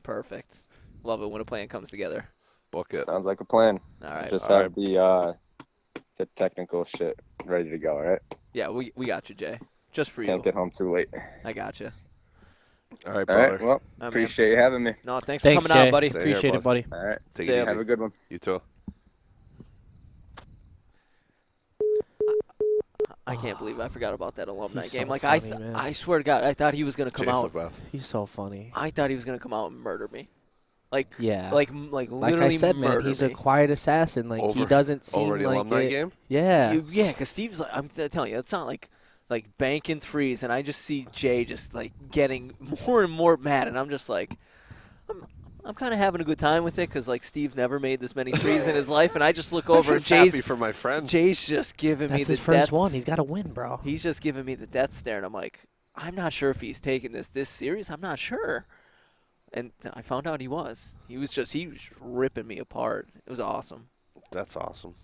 Perfect. Love it when a plan comes together.
Book it.
Sounds like a plan.
All right.
Just
all
have the technical shit ready to go, all right?
Yeah, we got you, Jay. Just for
Can't
you.
get home too late.
I got you.
All right,
All
brother.
right, well,
man.
appreciate you having me.
No, thanks
Thanks,
for coming
Jay.
out, buddy.
Same here,
Appreciate it,
bud.
buddy.
All right,
Take
See
it
ya.
easy.
have a good one.
You too.
I can't believe I forgot about that alumni
He's
game.
so
Like
funny, man.
I swear to God, I thought he was gonna come
Jay's
out.
the best.
He's so funny.
I thought he was gonna come out and murder me. Like
Yeah.
like
Like
literally
I said, man,
murder
he's
me.
a quiet assassin. Like he
Over-
doesn't seem
Over the
like
alumni
it.
game?
Yeah.
Yeah, because Steve's like, I'm telling you, it's not like banking threes, and I just see Jay just like getting more and more mad, and I'm just like, I'm kind of having a good time with it because like Steve's never made this many threes in his life, and I just look over and
Just happy
Jay's
for my friend.
just giving me
That's
the
his first
death
one. He's got to win, bro.
He's just giving me the death stare, and I'm like, I'm not sure if he's taking this serious. I'm not sure. And I found out he was. He was just ripping me apart. It was awesome.
That's awesome.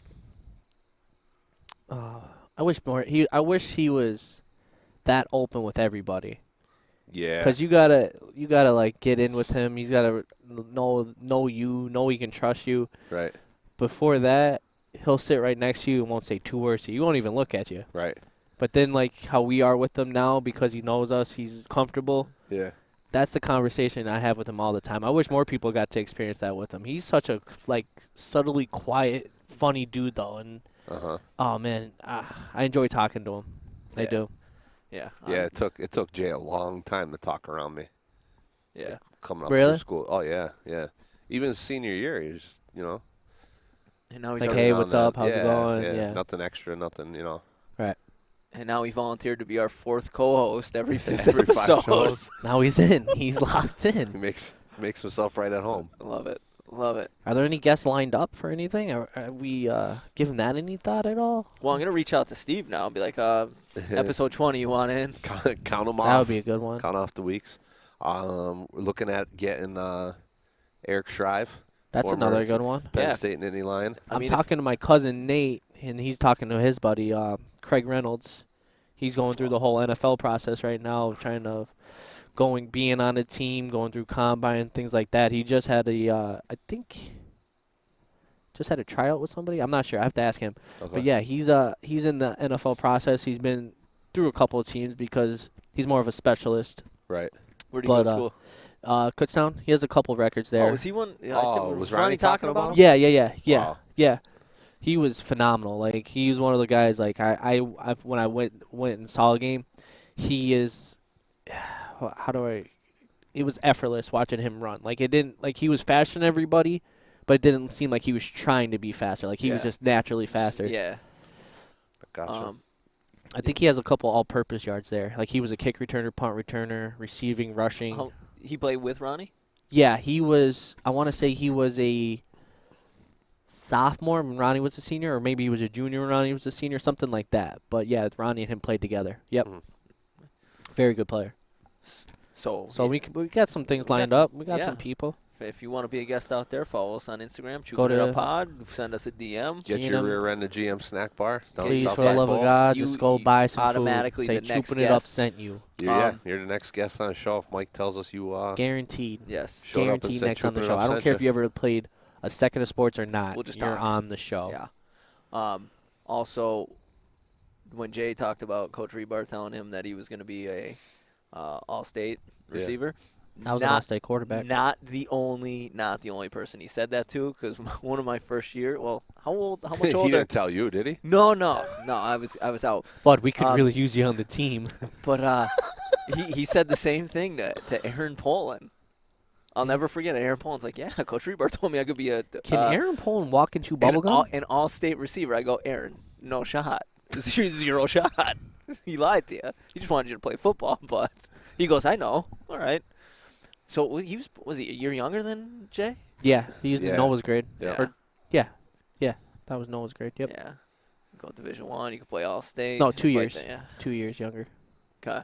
I wish more. I wish he was that open with everybody.
Yeah.
Cause you gotta like get in with him. He's gotta know you, know he can trust you.
Right.
Before that, he'll sit right next to you and won't say 2 words to you. He won't even look at you.
Right.
But then like how we are with him now, because he knows us, he's comfortable.
Yeah.
That's the conversation I have with him all the time. I wish more people got to experience that with him. He's such a like subtly quiet, funny dude though, and
Uh-huh.
oh man, I enjoy talking to him. I
Yeah.
do.
Yeah.
Yeah, it took Jay a long time to talk around me.
Yeah.
Coming up
Really?
through school. Oh yeah, yeah. Even his senior year, he was just,
And now he's
Like,
already,
hey,
on
what's
that.
up? How's it
Yeah,
going?
Yeah.
Yeah.
Nothing extra, nothing,
and now he volunteered to be our 4th co-host every 5th
Every 5
episode.
shows.
Now he's in. He's locked
He
in.
makes himself right at home.
Love it. Love it.
Are there any guests lined up for anything? Are we giving that any thought at all?
Well, I'm gonna reach out to Steve now and be like, episode 20, you want in?
Count them off.
That would be a good one.
Count off the weeks. We're looking at getting Eric Shrive,
That's
former
another good one.
Penn
Yeah.
State Nittany Lion.
I
I'm
mean,
talking to my cousin Nate, and he's talking to his buddy Craig Reynolds. He's going through the whole NFL process right now, trying to being on a team, going through combine, things like that. He just had a tryout with somebody. I'm not sure. I have to ask him.
Okay.
But yeah, he's in the NFL process. He's been through a couple of teams because he's more of a specialist.
Right.
where do you go to
but,
school?
Kutztown. He has a couple records there.
Oh, was he one? Yeah,
Was Ronnie talking about him?
Yeah.
Wow.
Yeah. He was phenomenal. Like he was one of the guys. Like I when I went and saw a game, he is how do I? It was effortless watching him run. Like it didn't like he was faster than everybody, but it didn't seem like he was trying to be faster. Like he was just naturally faster.
Yeah.
Gotcha.
I think he has a couple all-purpose yards there. Like he was a kick returner, punt returner, receiving, rushing.
He played with Ronnie?
Yeah, he was. I want to say he was a sophomore when Ronnie was a senior, or maybe he was a junior when Ronnie was a senior, something like that. But yeah, Ronnie and him played together. Yep. Very good player.
So
we got some things lined up. We got some people.
If you want to be a guest out there, follow us on Instagram.
Go to
pod. Send us a DM.
Get your rear end of GM Snack Bar. Down
Please,
South
for the love of God,
You-
just go
you
buy some
automatically
food. Say
the next
Chooping It Up
guest.
sent you.
You're the next guest on the show. If Mike tells us you
Guaranteed.
Yes.
showed up and
Guaranteed
said
next on the
Chooping It
show.
Up
I don't
sent
care
you.
if you ever played a second of sports or not.
We'll just
you're
talk.
on the show.
Yeah. Also, when Jay talked about Coach Rebar telling him that he was going to be a all-state receiver,
I was an all-state quarterback.
Not the only person he said that to, because one of my first year. Well, how much
he
older?
didn't tell you, did he?
No. I was out.
But we could really use you on the team.
But he said the same thing to Aaron Poland. I'll never forget it. Aaron Poland's like, yeah, Coach Rebar told me I could be a
Can Aaron Poland walk and chew bubblegum?
an all-state receiver. I go, Aaron, no shot. Zero shot. He lied to you. He just wanted you to play football. But he goes, I know. All right. So was he a year younger than Jay?
Yeah, he's Noah's grade.
Yeah.
Yeah, that was Noah's grade. Yep.
Yeah. Go Division I. You could play all-state.
No, 2 years.
Yeah.
2 years younger.
Okay.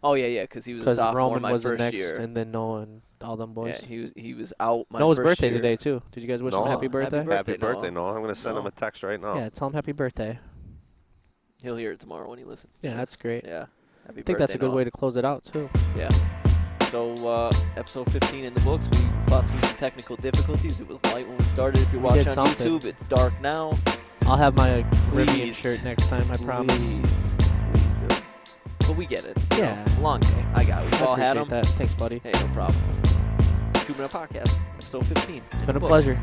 Oh yeah, because he was a
Because
sophomore
Roman
my
was the
first
next,
year.
and then Noah and all them boys.
Yeah, he was out my
Noah's
first
birthday
year.
today too. Did you guys wish him
Noah,
happy birthday?
Happy
Noah.
birthday, Noah. I'm going to send him a text right now.
Yeah, tell him happy birthday.
He'll hear it tomorrow when he listens to
Yeah,
this.
that's great.
Yeah. Happy
I think that's a
birthday,
good way
Noah.
to close it out too.
Yeah. So, episode 15 in the books. We fought through some technical difficulties. It was light when we started. If you're
We
watching
did
on
something.
YouTube, it's dark now.
I'll have my Rivian
Please.
shirt next time. I promise.
Please do. But we get it. You
Yeah.
know, long day. I got it. We've
I
all had
appreciate
them.
that. Thanks, buddy.
Hey, no problem. Shooting a podcast. Episode 15.
It's been a pleasure.